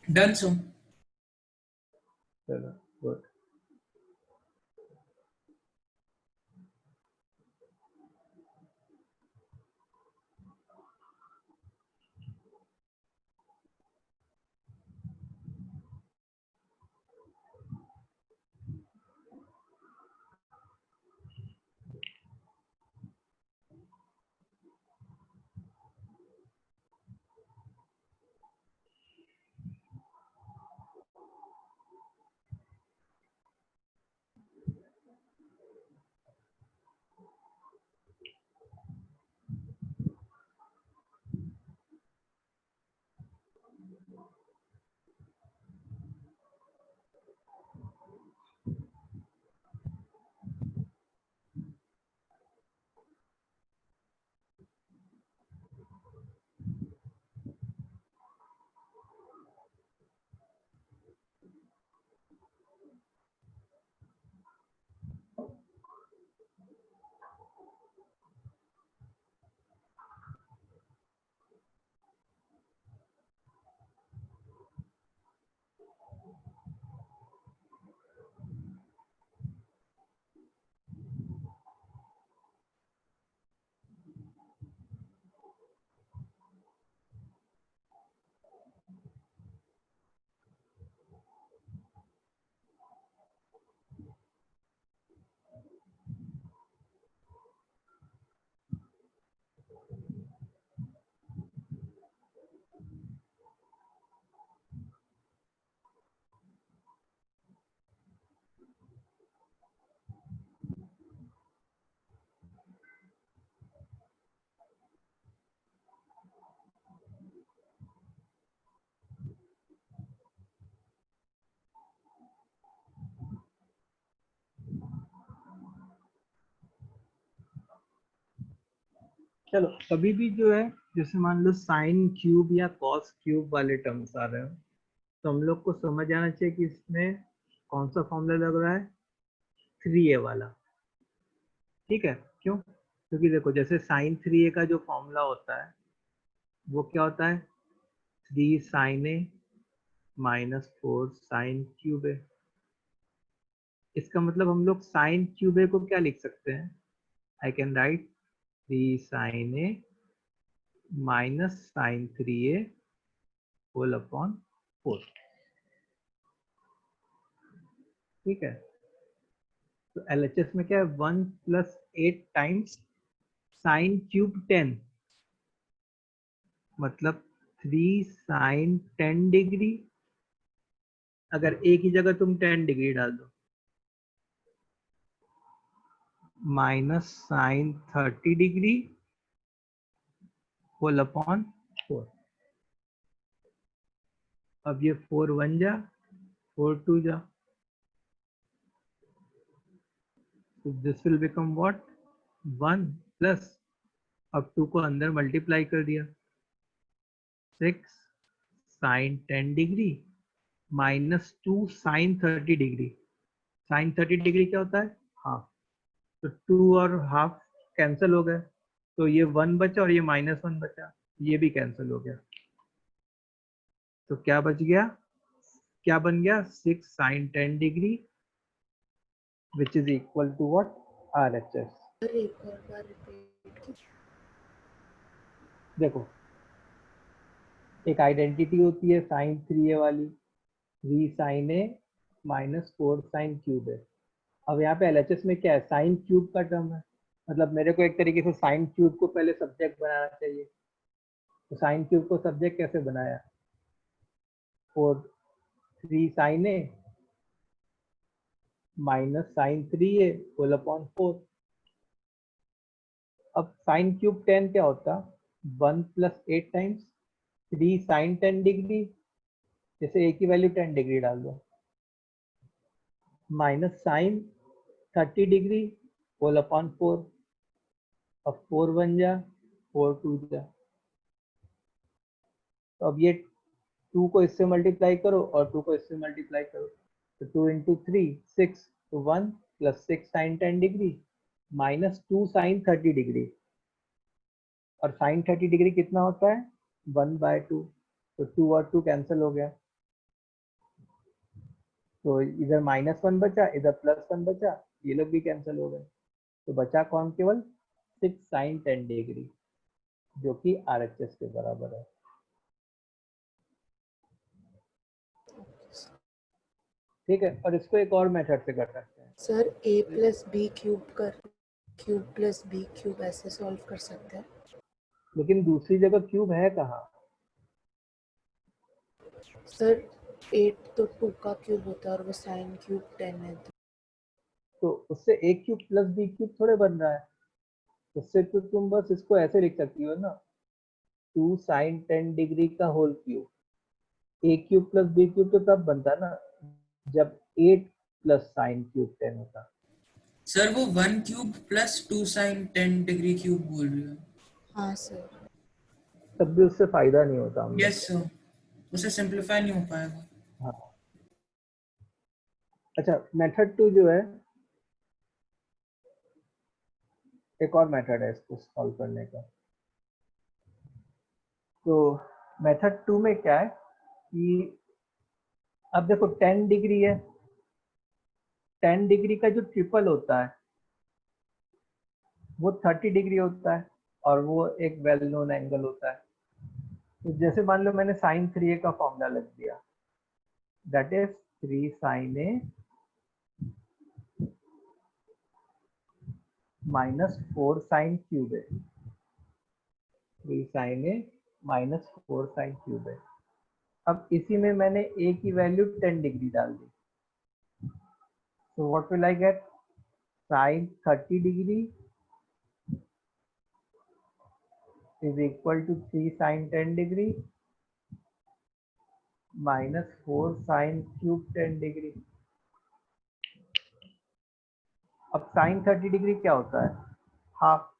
Done, so. चलो गुड। चलो कभी भी जो है, जैसे मान लो साइन क्यूब या कॉस क्यूब वाले टर्म्स आ रहे हो, तो हम लोग को समझ आना चाहिए कि इसमें कौन सा फॉर्मूला लग रहा है, 3a वाला। ठीक है, क्यों? क्योंकि देखो जैसे साइन 3a का जो फॉर्मूला होता है वो क्या होता है, 3 sin a minus 4 sine cube A. इसका मतलब हम लोग साइन क्यूब ए को क्या लिख सकते हैं, I can write 3 sin a minus sine 3a whole upon 4। ठीक है, तो LHS में क्या है, 1 प्लस 8 टाइम्स साइन क्यूब 10, मतलब 3 साइन 10 डिग्री। अगर एक ही जगह तुम 10 डिग्री डाल दो, minus sine 30 degree whole upon 4। अब ये 4 1 जा, 4 2 जा, so this will become what, 1 plus, अब 2 को अंदर मल्टीप्लाई कर दिया, 6 sine 10 degree minus 2 sine 30 degree. Sine 30 degree क्या होता है, हाफ, तो 2 और हाफ कैंसिल हो गए, तो ये 1 बचा और ये -1 बचा, ये भी कैंसिल हो गया। तो क्या बच गया, क्या बन गया, 6 sine 10 degree which is equal to what, RHS। Sir एक और बार रिपीट। देखो एक आइडेंटिटी होती है साइन 3a वाली, 3 sine a minus 4 sine cube है। अब यहाँ पे LHS में क्या है, साइन क्यूब का टर्म है, मतलब मेरे को एक तरीके से साइन क्यूब को पहले सब्जेक्ट बनाना चाहिए। तो साइन क्यूब को सब्जेक्ट कैसे बनाया, 3 sine a minus sine 3a whole upon 4। अब साइन क्यूब 10 क्या होता, 1 प्लस 8 टाइम्स 3 साइन 10 डिग्री, जैसे a की वैल्यू 10 डिग्री डाल दो, minus sine 30 degree whole upon 4। अब 4 1 जा, 4 2 जा, तो अब ये 2 को इससे मल्टीप्लाई करो और 2 को इससे मल्टीप्लाई करो, तो 2 इंटू 3 6, तो 1 plus 6 sine 10 degree minus 2 sine 30 degree, और साइन 30 डिग्री कितना होता है, 1/2, तो 2 और 2 कैंसिल हो गया, तो इधर -1 बचा, इधर +1 बचा, ये लोग भी कैंसिल हो गए, तो बचा कौन, केवल 6 साइन 10 डिग्री, जो कि RHS के बराबर है। ठीक है, और इसको एक और मेथड से कर सकते हैं। Sir a plus b cube plus b cube ऐसे सॉल्व कर सकते हैं। लेकिन दूसरी जगह क्यूब है कहाँ, सर 8 तो 2 का क्यूब होता है और वो साइन क्यूब 10 है। तो उससे a cube plus b cube थोड़े बन रहा है, उससे तो तुम बस इसको ऐसे लिख सकती हो ना, 2 साइन 10 डिग्री का whole cube. a cube plus b cube तो तब बनता ना जब 8 प्लस साइन क्यूब 10 होता। सर वो 1 cube plus 2 sine 10 degree cube बोल रहे हो? हाँ सर। तब भी उससे फायदा नहीं होता हम लोग यस सर, उसे सिंपलीफाई नहीं हो पाएगा। को। हाँ, अच्छा मेथड 2 जो है, एक और मेथड है इसको सॉल्व करने का। तो मेथड 2 में क्या है कि अब देखो 10 डिग्री है, 10 डिग्री का जो ट्रिपल होता है वो 30 डिग्री होता है, और वो एक वेल नोन एंगल होता है। तो जैसे मान लो मैंने साइन 3a का फॉर्मूला लिख दिया, that is 3 sine a minus 4 sine cube है, 3 sine a minus 4 sine cube है। अब इसी में मैंने a की वैल्यू 10 डिग्री डाल दी, तो what will I get, sine 30 degree is equal to 3 sin 10 degree minus 4 sine cube 10 degree. अब साइन 30 डिग्री क्या होता है, half,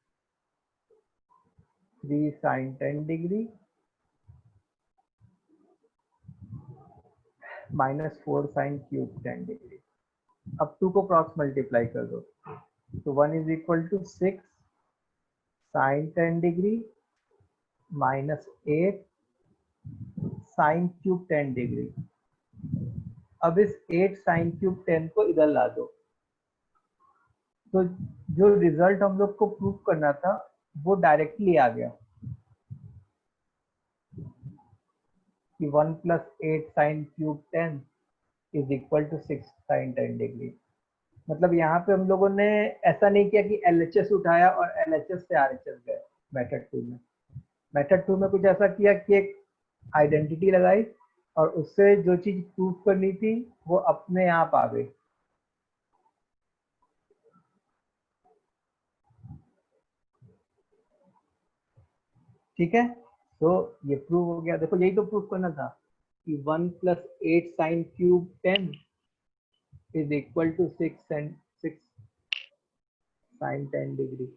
3 sin 10 degree minus 4 sin cube 10 degree. अब 2 को क्रॉस मल्टीप्लाई कर दो तो 1 is equal to 6 sin 10 degree minus 8 sin cube 10 degree. अब इस 8 sin क्यूब 10 को इधर ला दो तो जो रिजल्ट हम लोग को प्रूव करना था वो डायरेक्टली आ गया कि 1 plus 8 sin cube 10 is equal to 6 sin 10 degree. मतलब यहाँ पे हम लोगों ने ऐसा नहीं किया कि LHS उठाया और LHS से RHS गए मेथड 2 में। मेथड 2 में कुछ ऐसा किया कि एक आइडेंटिटी लगाई और उससे जो चीज प्रूव करनी थी वो अपने आप आ गई। ठीक है, तो ये प्रूव हो गया। देखो यही तो प्रूव करना था कि 1 plus 8 sin cube 10 is equal to 6 sin 10 degree.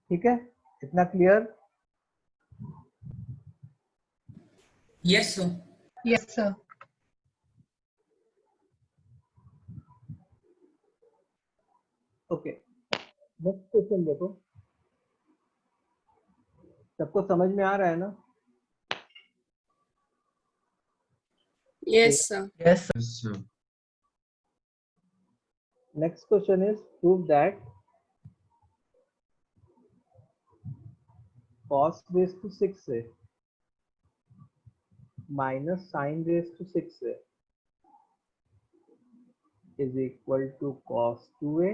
ठीक है, इतना clear? Yes sir. Yes sir. Okay, next question देखो। सबको समझ में आ रहा है ना? Yes, sir. Yes Yes, sir. Next question is prove that cos raised to 6 से minus sin raised to 6 से is equal to cos 2a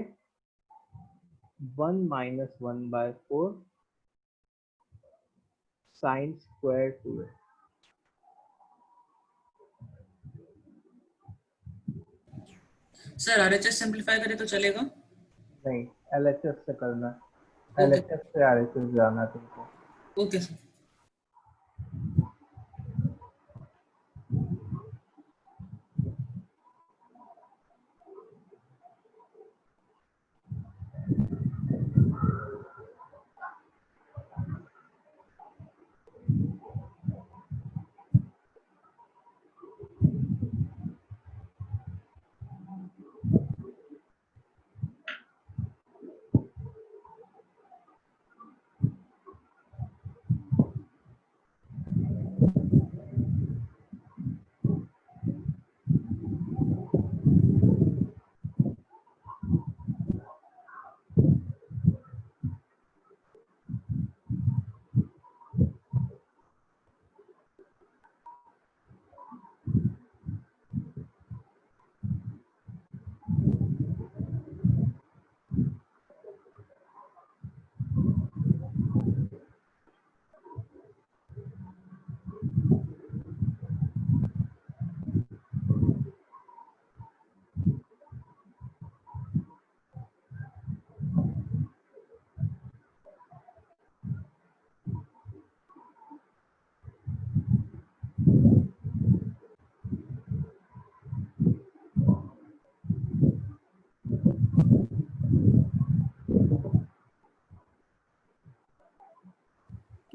1 minus 1 by 4 sin square 2a। Sir RHS simplify करें तो चलेगा? नहीं, LHS से करना है। Okay. LHS से RHS जाना है तुमको। Okay sir.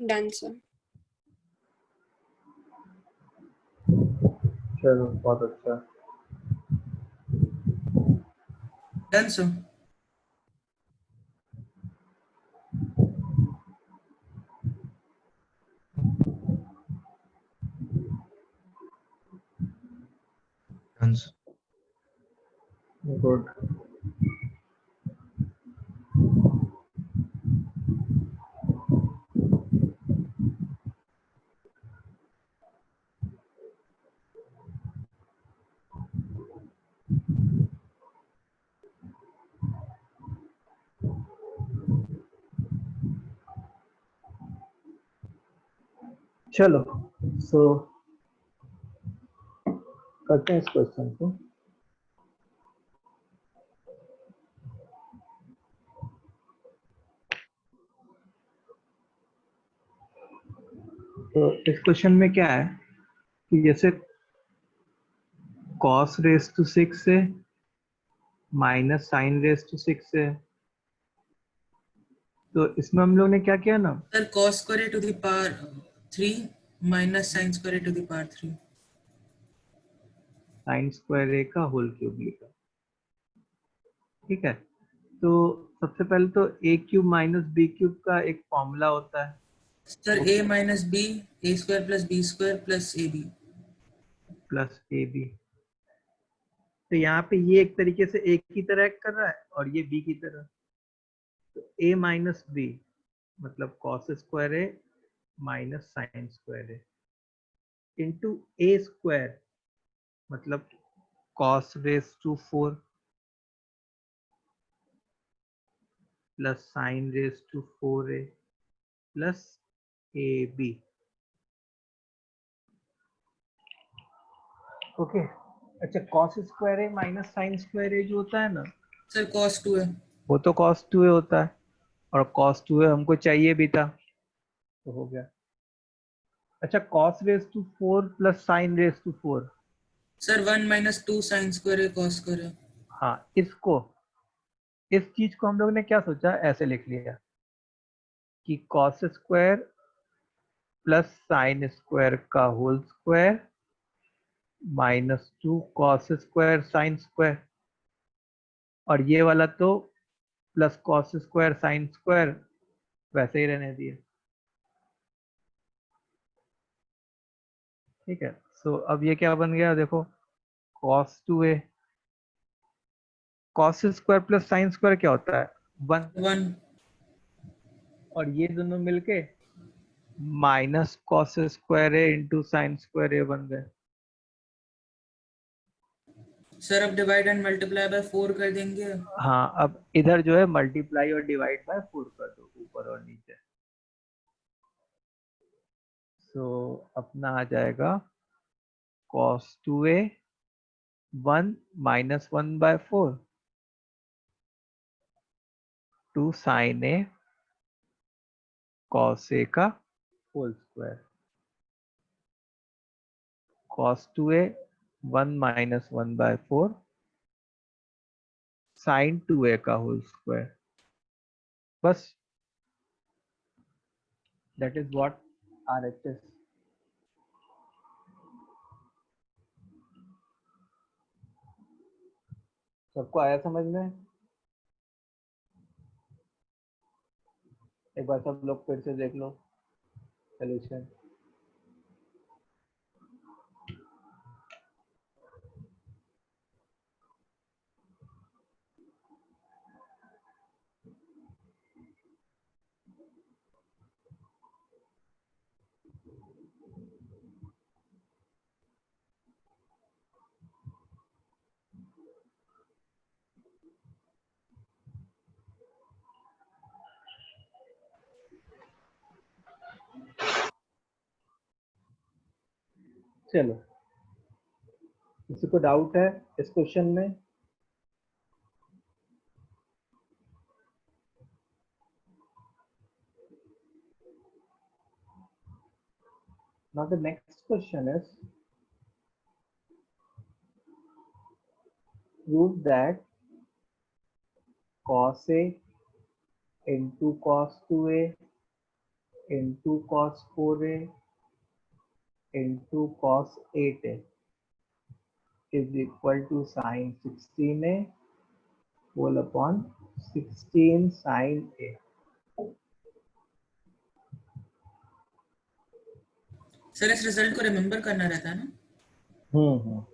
Done, sir. चलो बहुत अच्छा। Done sir. Done, sir. Good. चलो सो करते हैं इस क्वेश्चन को। तो इस क्वेश्चन में क्या है कि जैसे cos रेस टू 6 से माइनस साइन रेस टू 6 है। तो इसमें हम लोग ने क्या किया ना, sir cos square to the power 3 minus sin square to the power 3। Sine square A का होल क्यूब लिखा। ठीक है, तो सबसे पहले तो ए क्यूब माइनस बी क्यूब का एक फॉर्मूला होता है। Sir a minus b a square plus b square plus ab। Plus a b. तो यहाँ पे ये एक तरीके से ए की तरह एक्ट कर रहा है और ये बी की तरह। तो ए माइनस बी मतलब cos square a minus sine square a into a square मतलब cos raise to 4 plus sine raise to 4a plus a b. Okay, अच्छा cos square a minus sine square a जो होता है ना, sir cos 2 है। वो तो cos 2a होता है और कॉस 2a हमको चाहिए भी था तो हो गया। अच्छा cos raise to 4 plus sine raise to 4, sir 1 minus 2 sin square है cos square है। हाँ इसको, इस चीज को हम लोग ने क्या सोचा, ऐसे लिख लिया कि cos square plus sine square का whole square minus 2 cos square sine square, और ये वाला तो plus cos square sine square वैसे ही रहने दिए। ठीक है, सो अब ये क्या बन गया देखो, cos 2a, cos square plus sine square क्या होता है 1, 1 और ये दोनों मिलके minus cos square a into sine square ए बन गए। सर अब डिवाइड एंड मल्टीप्लाई बाय 4 कर देंगे। हाँ अब इधर जो है मल्टीप्लाई और डिवाइड बाय 4 कर दो ऊपर और नीचे। सो अपना आ जाएगा cos 2a 1 minus 1 by 4 two sine a cos a का whole square, cos 2a 1 minus 1 by 4 sine 2a का होल स्क्वायर। बस दैट इज व्हाट RHS। सबको आया समझ में? एक बार सब लोग फिर से देख लो सोल्यूशन। चलो, किसी को डाउट है इस क्वेश्चन में? Now the next question is, prove that cos A into cos 2A into cos 4A into cos 8A is equal to sin 16A whole upon 16 sin A। Sir इस result को remember करना रहता है ना। हम्म,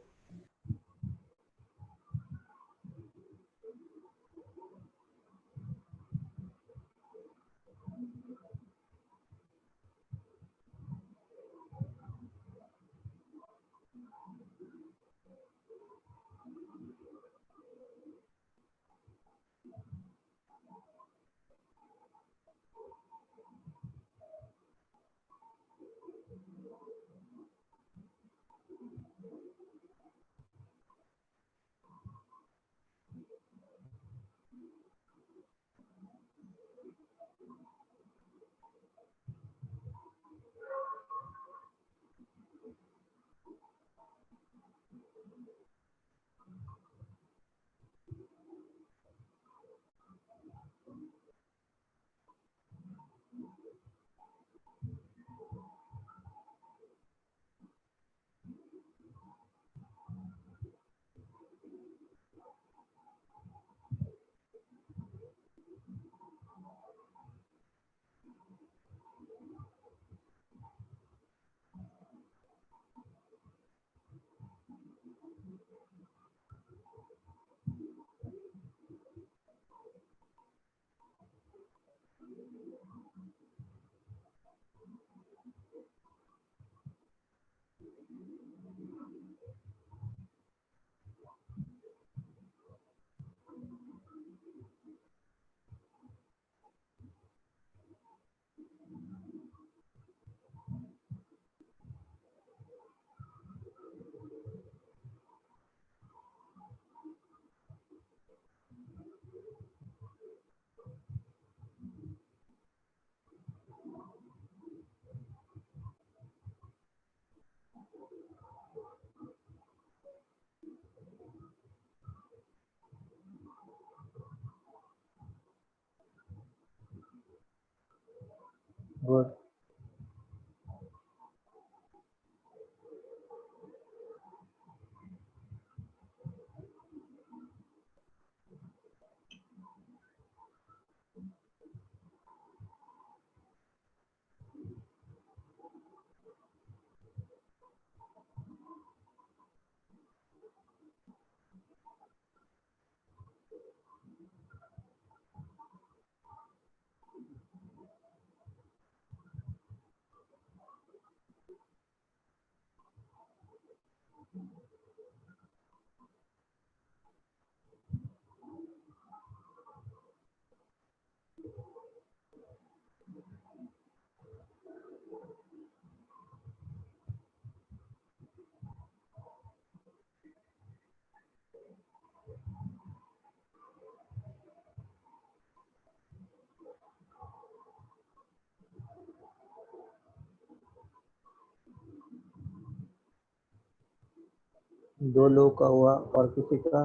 2 लोग का हुआ और किसी का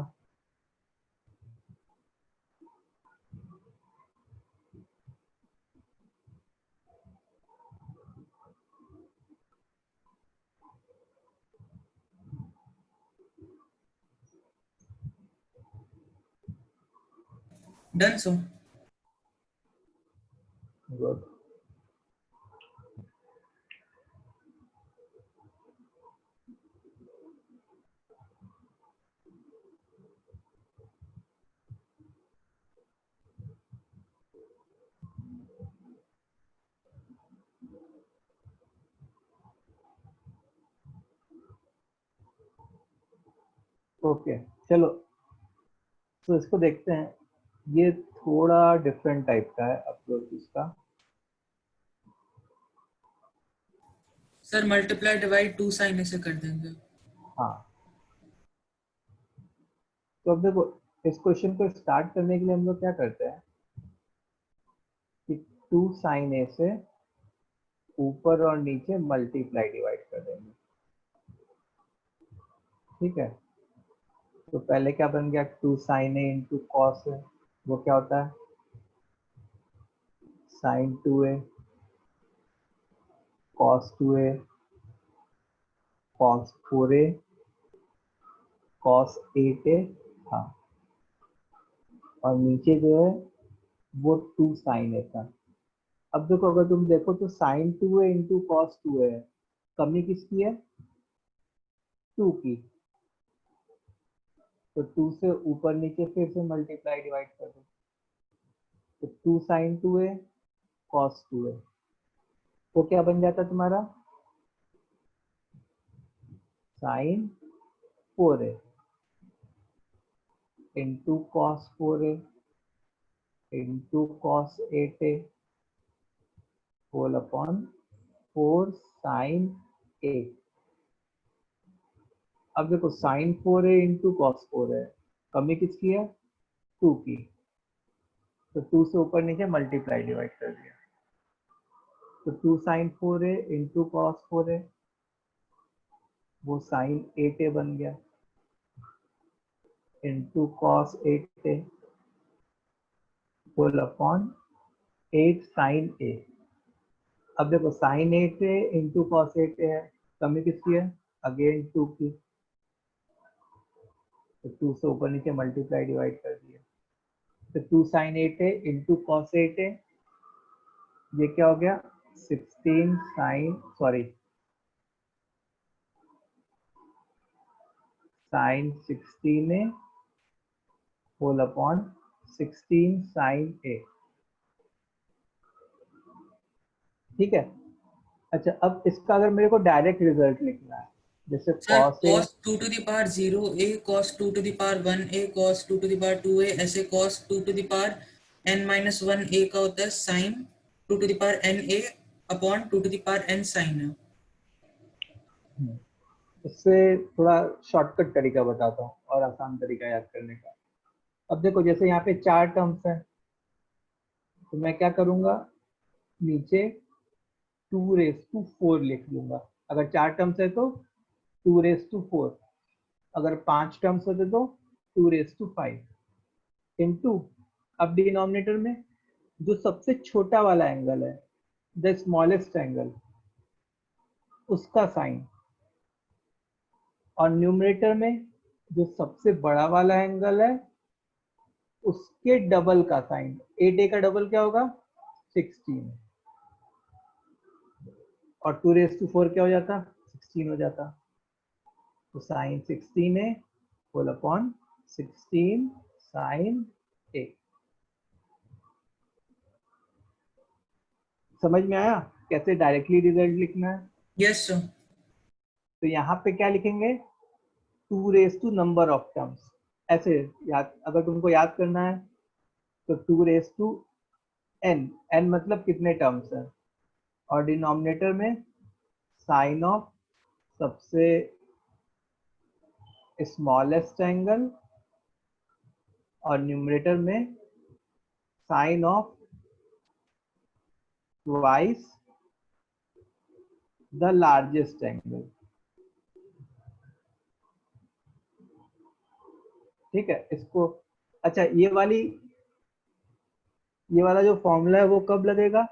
डन सो। गुड। ओके चलो, तो इसको देखते हैं। ये थोड़ा डिफरेंट टाइप का है अप्रोच इसका। सर मल्टीप्लाई डिवाइड 2 साइन से कर देंगे। हाँ, तो अब देखो, इस क्वेश्चन को स्टार्ट करने के लिए हम लोग क्या करते हैं कि 2 साइन ए से ऊपर और नीचे मल्टीप्लाई डिवाइड कर देंगे। ठीक है, तो पहले क्या बन गया, 2 साइन ए इंटू कॉस है, वो क्या होता है sign 2a cos 2a cos 4a cos 8a। हाँ, और नीचे जो है वो 2 साइन ए था। अब देखो, अगर तुम देखो तो sign 2a into cos 2a है, कमी किसकी है 2 की, तो 2 से ऊपर नीचे फिर से मल्टीप्लाई डिवाइड कर दो, तो 2 साइन 2a कॉस 2a, तो क्या बन जाता तुम्हारा sine 4a into cos 4a into cos 8a whole upon 4 sine a। अब देखो sign 4a into cos 4a, कमी किसकी है 2 की, तो 2 से ऊपर नीचे मल्टीप्लाई डिवाइड कर दिया, तो 2 sign 4a into cos 4a वो साइन 8a बन गया into cos 8a whole upon 8 sine a। अब देखो sign 8a into cos 8a है, कमी किसकी है अगेन 2 की, तो 2 से ऊपर नीचे मल्टीप्लाई डिवाइड कर दिया, तो 2 sign 8a into cos 8a, ये क्या हो गया 16 sine 16a whole upon 16 sine a। ठीक है, अच्छा अब इसका अगर मेरे को डायरेक्ट रिजल्ट लिखना है, जैसे sir cos A, cos 2 to the power 0a cos 2 to the power 1a cos 2 to the power 2a, ऐसे cos 2 to the power n minus 1a का होता है sin 2 to the power na upon 2 to the power n sin a। इससे थोड़ा shortcut तरीका बताता हूँ और आसान तरीका याद करने का। अब देखो, जैसे यहाँ पे 4 टर्म्स हैं, तो मैं क्या करूँगा नीचे 2 रेस टू 4 लिख लूंगा। अगर 4 टर्म्स है तो 2 रेस टू 4, अगर 5 टर्म्स होते तो 2 रेस टू 5 इंटू, अब डिनोमिनेटर में जो सबसे छोटा वाला एंगल है, द स्मॉलेस्ट एंगल, उसका साइन, और न्यूमरेटर में जो सबसे बड़ा वाला एंगल है उसके डबल का साइन। 8a का डबल क्या होगा 16, और 2 रेस टू 4 क्या हो जाता 16 हो जाता, तो sine 16a whole upon 16 sine a। समझ में आया कैसे डायरेक्टली रिजल्ट लिखना है? Yes sir. तो यहाँ पे क्या लिखेंगे 2 raise to number of terms, ऐसे याद, अगर तुमको याद करना है तो 2 रेस टू n, n मतलब कितने टर्म्स हैं, और डिनोमिनेटर में साइन ऑफ सबसे स्मॉलेस्ट एंगल, और न्यूमरेटर में sine of twice the largest angle. ठीक है इसको। अच्छा ये वाला जो फॉर्मूला है वो कब लगेगा,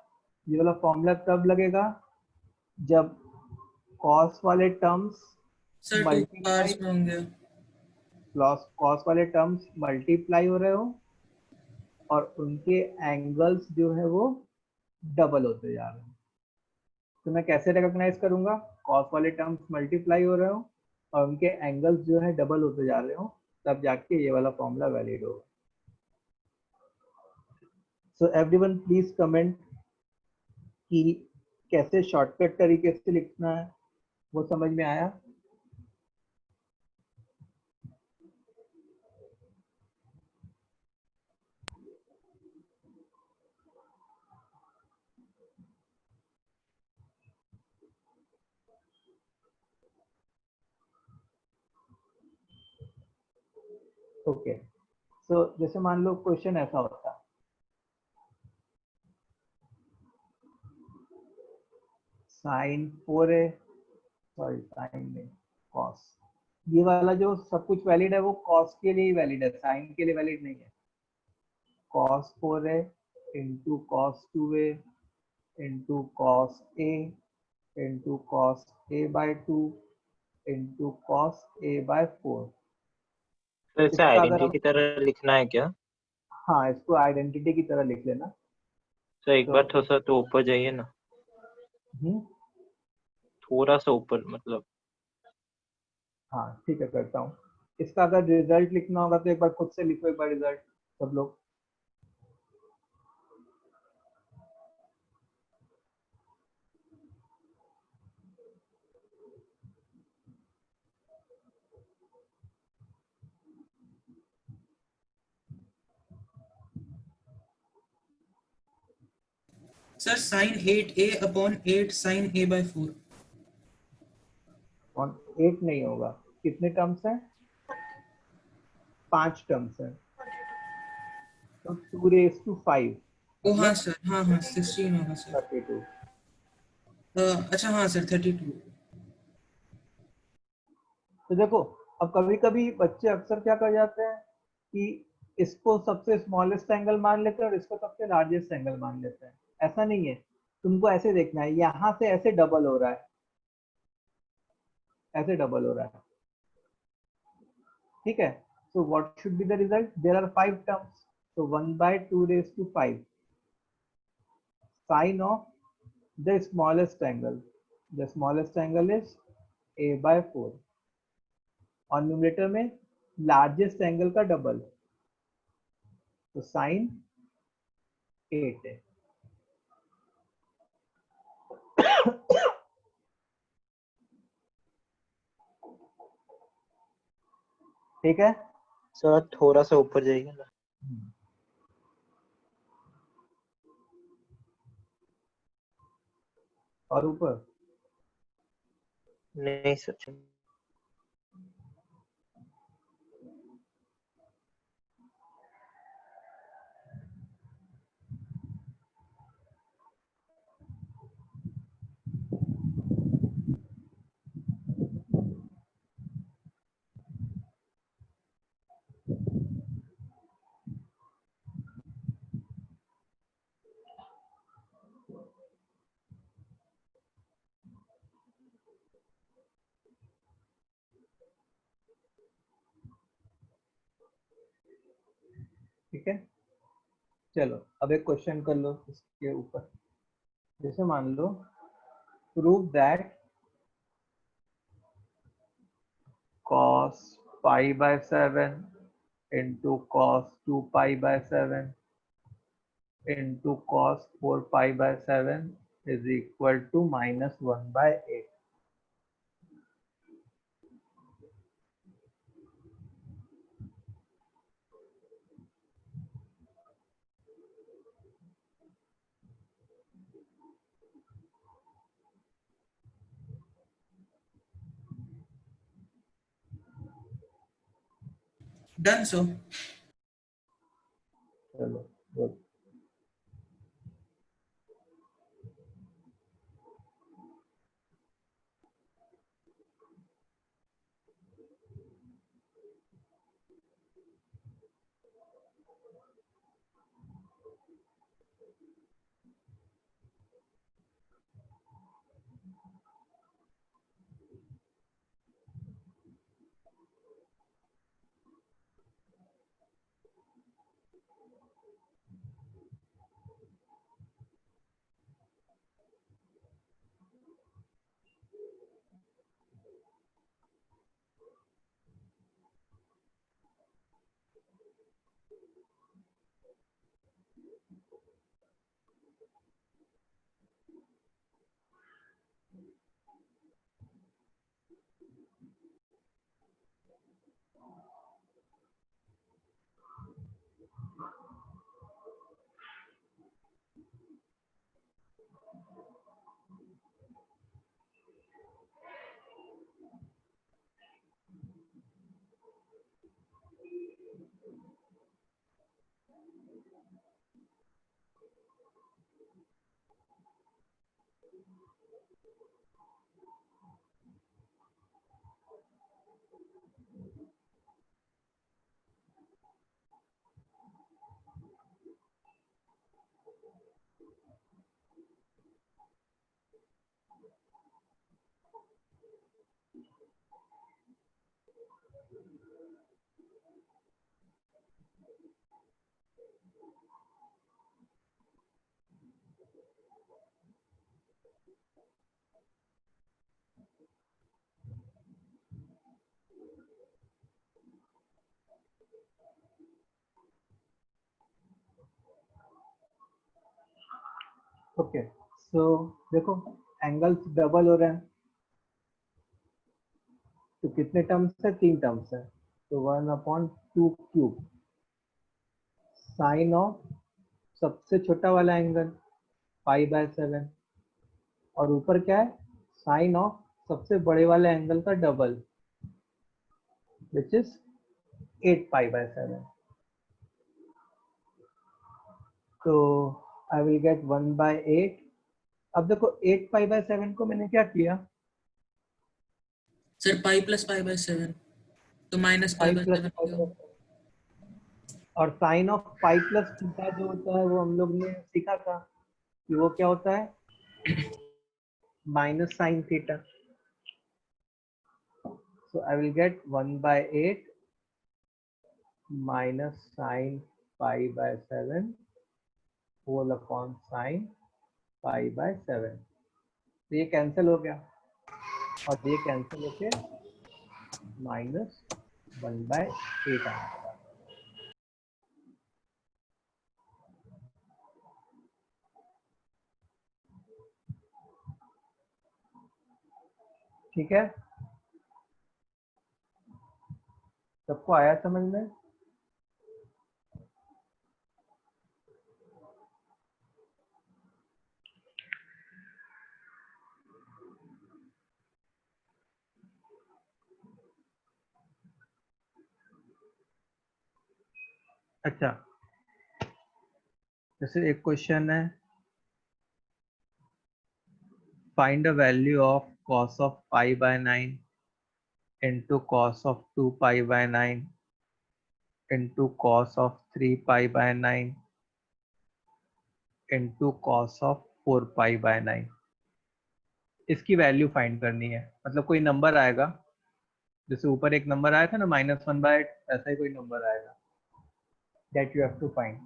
ये वाला फॉर्मूला कब लगेगा, जब कॉस वाले टर्म्स सर 2 मल्टीप्लाई, पार्ट्स में होंगे। कॉस वाले टर्म्स मल्टीप्लाई हो रहे हो और उनके एंगल्स जो है वो डबल होते जा रहे हैं। तो मैं कैसे रिकॉग्नाइज करूंगा, कॉस वाले टर्म्स मल्टीप्लाई हो रहे हो और उनके एंगल्स जो है डबल होते जा रहे हो, तब जाके ये वाला फॉर्मूला वैलिड होगा। सो एवरीवन प्लीज कमेंट कि कैसे शॉर्टकट तरीके से लिखना है, वो समझ में आया? ओके सो जैसे मान लो क्वेश्चन ऐसा होता, साइन 4a, सॉरी साइन में कॉस, ये वाला जो सब कुछ वैलिड है वो कॉस के लिए ही वैलिड है, साइन के लिए वैलिड नहीं है। cos 4a into cos 2a into cos a into cos a by 2 into cos a by 4। तो इसे इसका अगर आइडेंटिटी हम, की तरह लिखना है क्या? हाँ इसको आइडेंटिटी की तरह लिख लेना। तो एक तो बार थोड़ा सा तो ऊपर जाइए ना, हम्म, थोड़ा सा ऊपर मतलब। हाँ ठीक है करता हूँ। इसका अगर रिजल्ट लिखना होगा तो एक बार खुद से लिखो, एक बार रिजल्ट सब लोग। Sir sin 8a upon 8 sin a by 4। और 8 नहीं होगा, कितने टर्म्स हैं, 5 टर्म्स हैं, तो 2 raised to 5 ओ हाँ मतलब सर, हाँ हाँ 16 होगा सर। 32। अच्छा हाँ सर 32। तो देखो अब कभी कभी बच्चे अक्सर क्या कर जाते हैं कि इसको सबसे स्मॉलेस्ट एंगल मान लेते हैं और इसको सबसे लार्जेस्ट एंगल मान लेते हैं। ऐसा नहीं है, तुमको ऐसे देखना है, यहाँ से ऐसे डबल हो रहा है, ऐसे डबल हो रहा है, ठीक है। So what should be the result, there are 5 terms, so 1/2 raised to 5 sin of the smallest angle, the smallest angle is a by 4 और न्यूमरेटर में लार्जेस्ट एंगल का डबल, तो साइन 8 है। ठीक है, सर थोड़ा सा ऊपर जाइए ना। और ऊपर नहीं सर, ठीक है। चलो अब एक क्वेश्चन कर लो इसके ऊपर। जैसे मान लो prove that cos pi by 7 into cos 2 pi by 7 into cos 4 pi by 7 is equal to -1/8। Done so. चलो good। ओके, सो देखो एंगल्स डबल हो रहे हैं, तो कितने टर्म्स है? 3 टर्म्स है, तो 1/2 क्यूब साइन ऑफ सबसे छोटा वाला एंगल π/7, और ऊपर क्या है? साइन ऑफ सबसे बड़े वाले एंगल का डबल विच इज 8π/7. तो आई विल गेट 1/8. अब देखो 8π/7 को मैंने क्या किया? Sir pi plus pi by 7 तो माइनस पाई बाय 7 π+π/7, और साइन ऑफ π+θ जो होता है वो हम लोग ने सीखा था कि वो क्या होता है? Minus sine theta. So I will get 1/8 minus sine π/7 whole upon sine π/7. तो ये कैंसिल हो गया और ये कैंसिल होके माइनस 1/8 आएगा. ठीक है, सबको आया समझ में? अच्छा, जैसे एक क्वेश्चन है, find the value of cos of π/9 into cos of 2π/9 into cos of 3π/9 into cos of 4π/9. इसकी वैल्यू फाइंड करनी है, मतलब कोई नंबर आएगा, जैसे ऊपर एक नंबर आया था ना -1/8, ऐसा ही कोई नंबर आएगा that you have to find.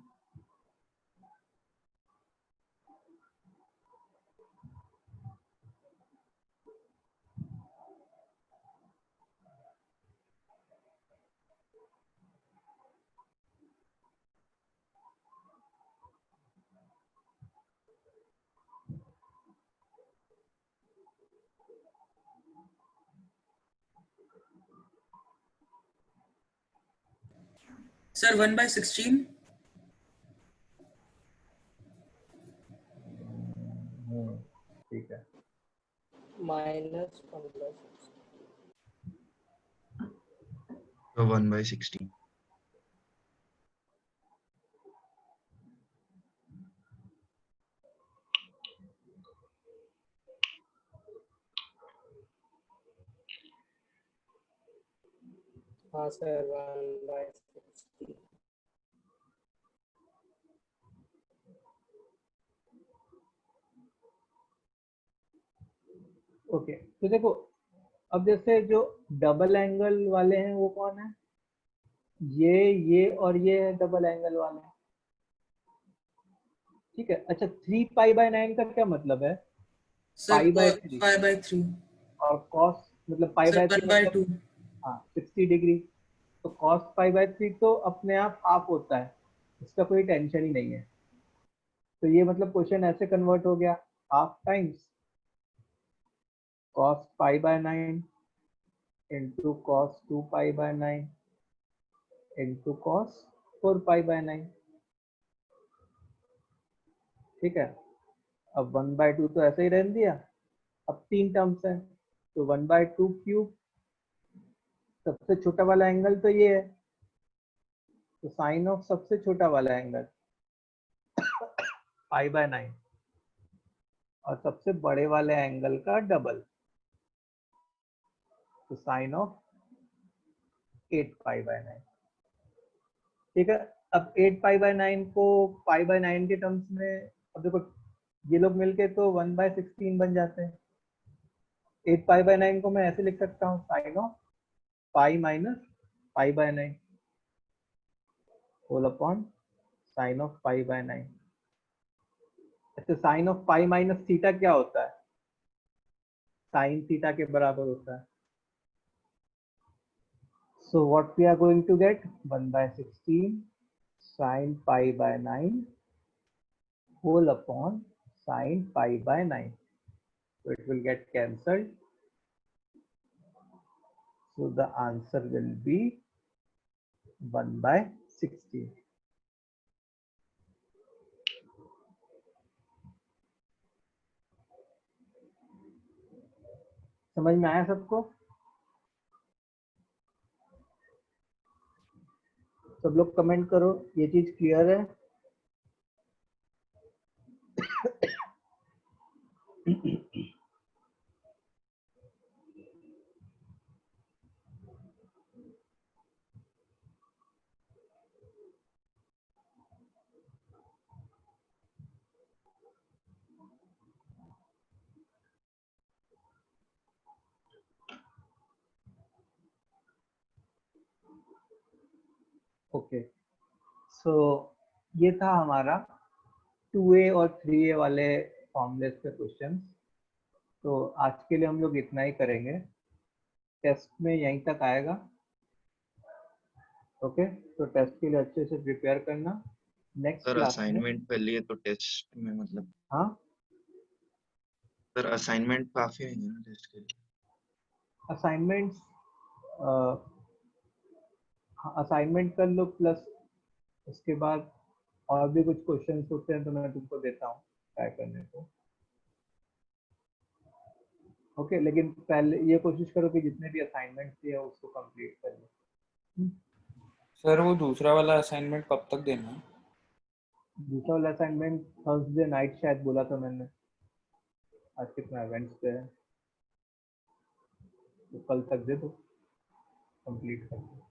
Sir 1/16 ठीक है, -15 So 1/16. हाँ सर 1/16. ओके. तो देखो अब जैसे जो डबल एंगल वाले हैं वो कौन है? ये और ये डबल एंगल वाले हैं. ठीक है. अच्छा, 3π/9 का क्या मतलब है? सर π/3 π/3 और cos मतलब सर π/3 मतलब 1/2 हाँ 60 डिग्री. तो cos π/3 तो अपने आप हाफ होता है, इसका कोई टेंशन ही नहीं है. तो ये मतलब क्वेश्चन ऐसे कन्वर्ट हो गया, half times cos π/9 into cos 2π/9 into cos 4π/9. ठीक है. अब 1/2 तो ऐसे ही रहने दिया. अब 3 टर्म्स है, तो 1/2 क्यूब, सबसे छोटा वाला एंगल तो ये है, तो साइन ऑफ सबसे छोटा वाला एंगल π/9 और सबसे बड़े वाले एंगल का डबल, तो साइन ऑफ 8π/9. ठीक है. अब 8π/9 को π/9 के टर्म्स में, अब देखो ये लोग मिलके तो 1/16 बन जाते हैं. 8π/9 को मैं ऐसे लिख सकता हूँ, sine of π - pi by 9 whole upon sine of pi by 9। अच्छा, sine of pi minus theta क्या होता है? साइन थीटा के बराबर होता है। So what we are going to get? 1/16 sin pi by 9 whole upon sin pi by 9. So it will get cancelled. So the answer will be 1/16. समझ में आया सबको? सब लोग कमेंट करो, ये चीज क्लियर है? ओके, सो ये था हमारा 2a और 3a वाले फॉर्मूलेस के क्वेश्चन। तो आज के लिए हम लोग इतना ही करेंगे, टेस्ट में यहीं तक आएगा। ओके, तो टेस्ट के लिए अच्छे से प्रिपेयर करना। नेक्स्ट सर क्लास में, असाइनमेंट कर लिए तो टेस्ट में मतलब, हाँ सर असाइनमेंट काफी है ना टेस्ट के लिए? असाइनमेंट्स असाइनमेंट कर लो, प्लस उसके बाद और भी कुछ क्वेश्चंस होते हैं तो मैं तुमको देता हूँ ट्राई करने को। ओके, लेकिन पहले ये कोशिश करो कि जितने भी असाइनमेंट्स दिए हैं उसको कंप्लीट कर लो। सर वो दूसरा वाला असाइनमेंट कब तक देना है? दूसरा वाला असाइनमेंट थर्सडे नाइट शायद बोला था मैंने। आज कितना वेडनेसडे है, तो कल तक दे दो, कंप्लीट कर दो।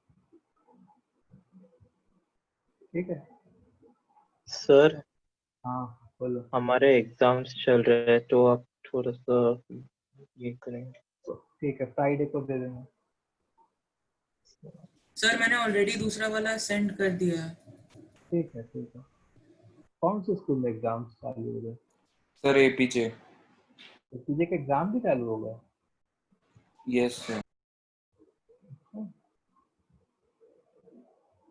ठीक है सर हाँ बोलो। हमारे एग्जाम्स चल रहे हैं तो आप थोड़ा सा ये करेंगे। ठीक है, फ्राइडे को दे देना। सर मैंने ऑलरेडी दूसरा वाला सेंड कर दिया है। ठीक है ठीक है। कौन से स्कूल में एग्जाम्स चालू हो गए? Sir APJ. तो तुझे के एग्जाम भी चालू हो गए? Yes sir.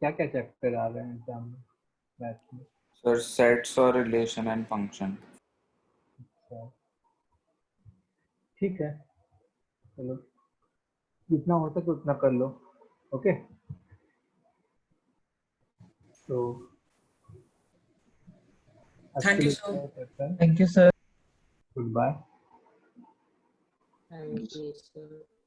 क्या क्या चैप्टर आ रहे हैं एग्जाम में, मैथ में? सर सेट्स और रिलेशन एंड फंक्शन। अच्छा, ठीक है, चलो जितना हो सके उतना कर लो। ओके, तो thank you sir. Thank you sir. Goodbye. Thank you sir.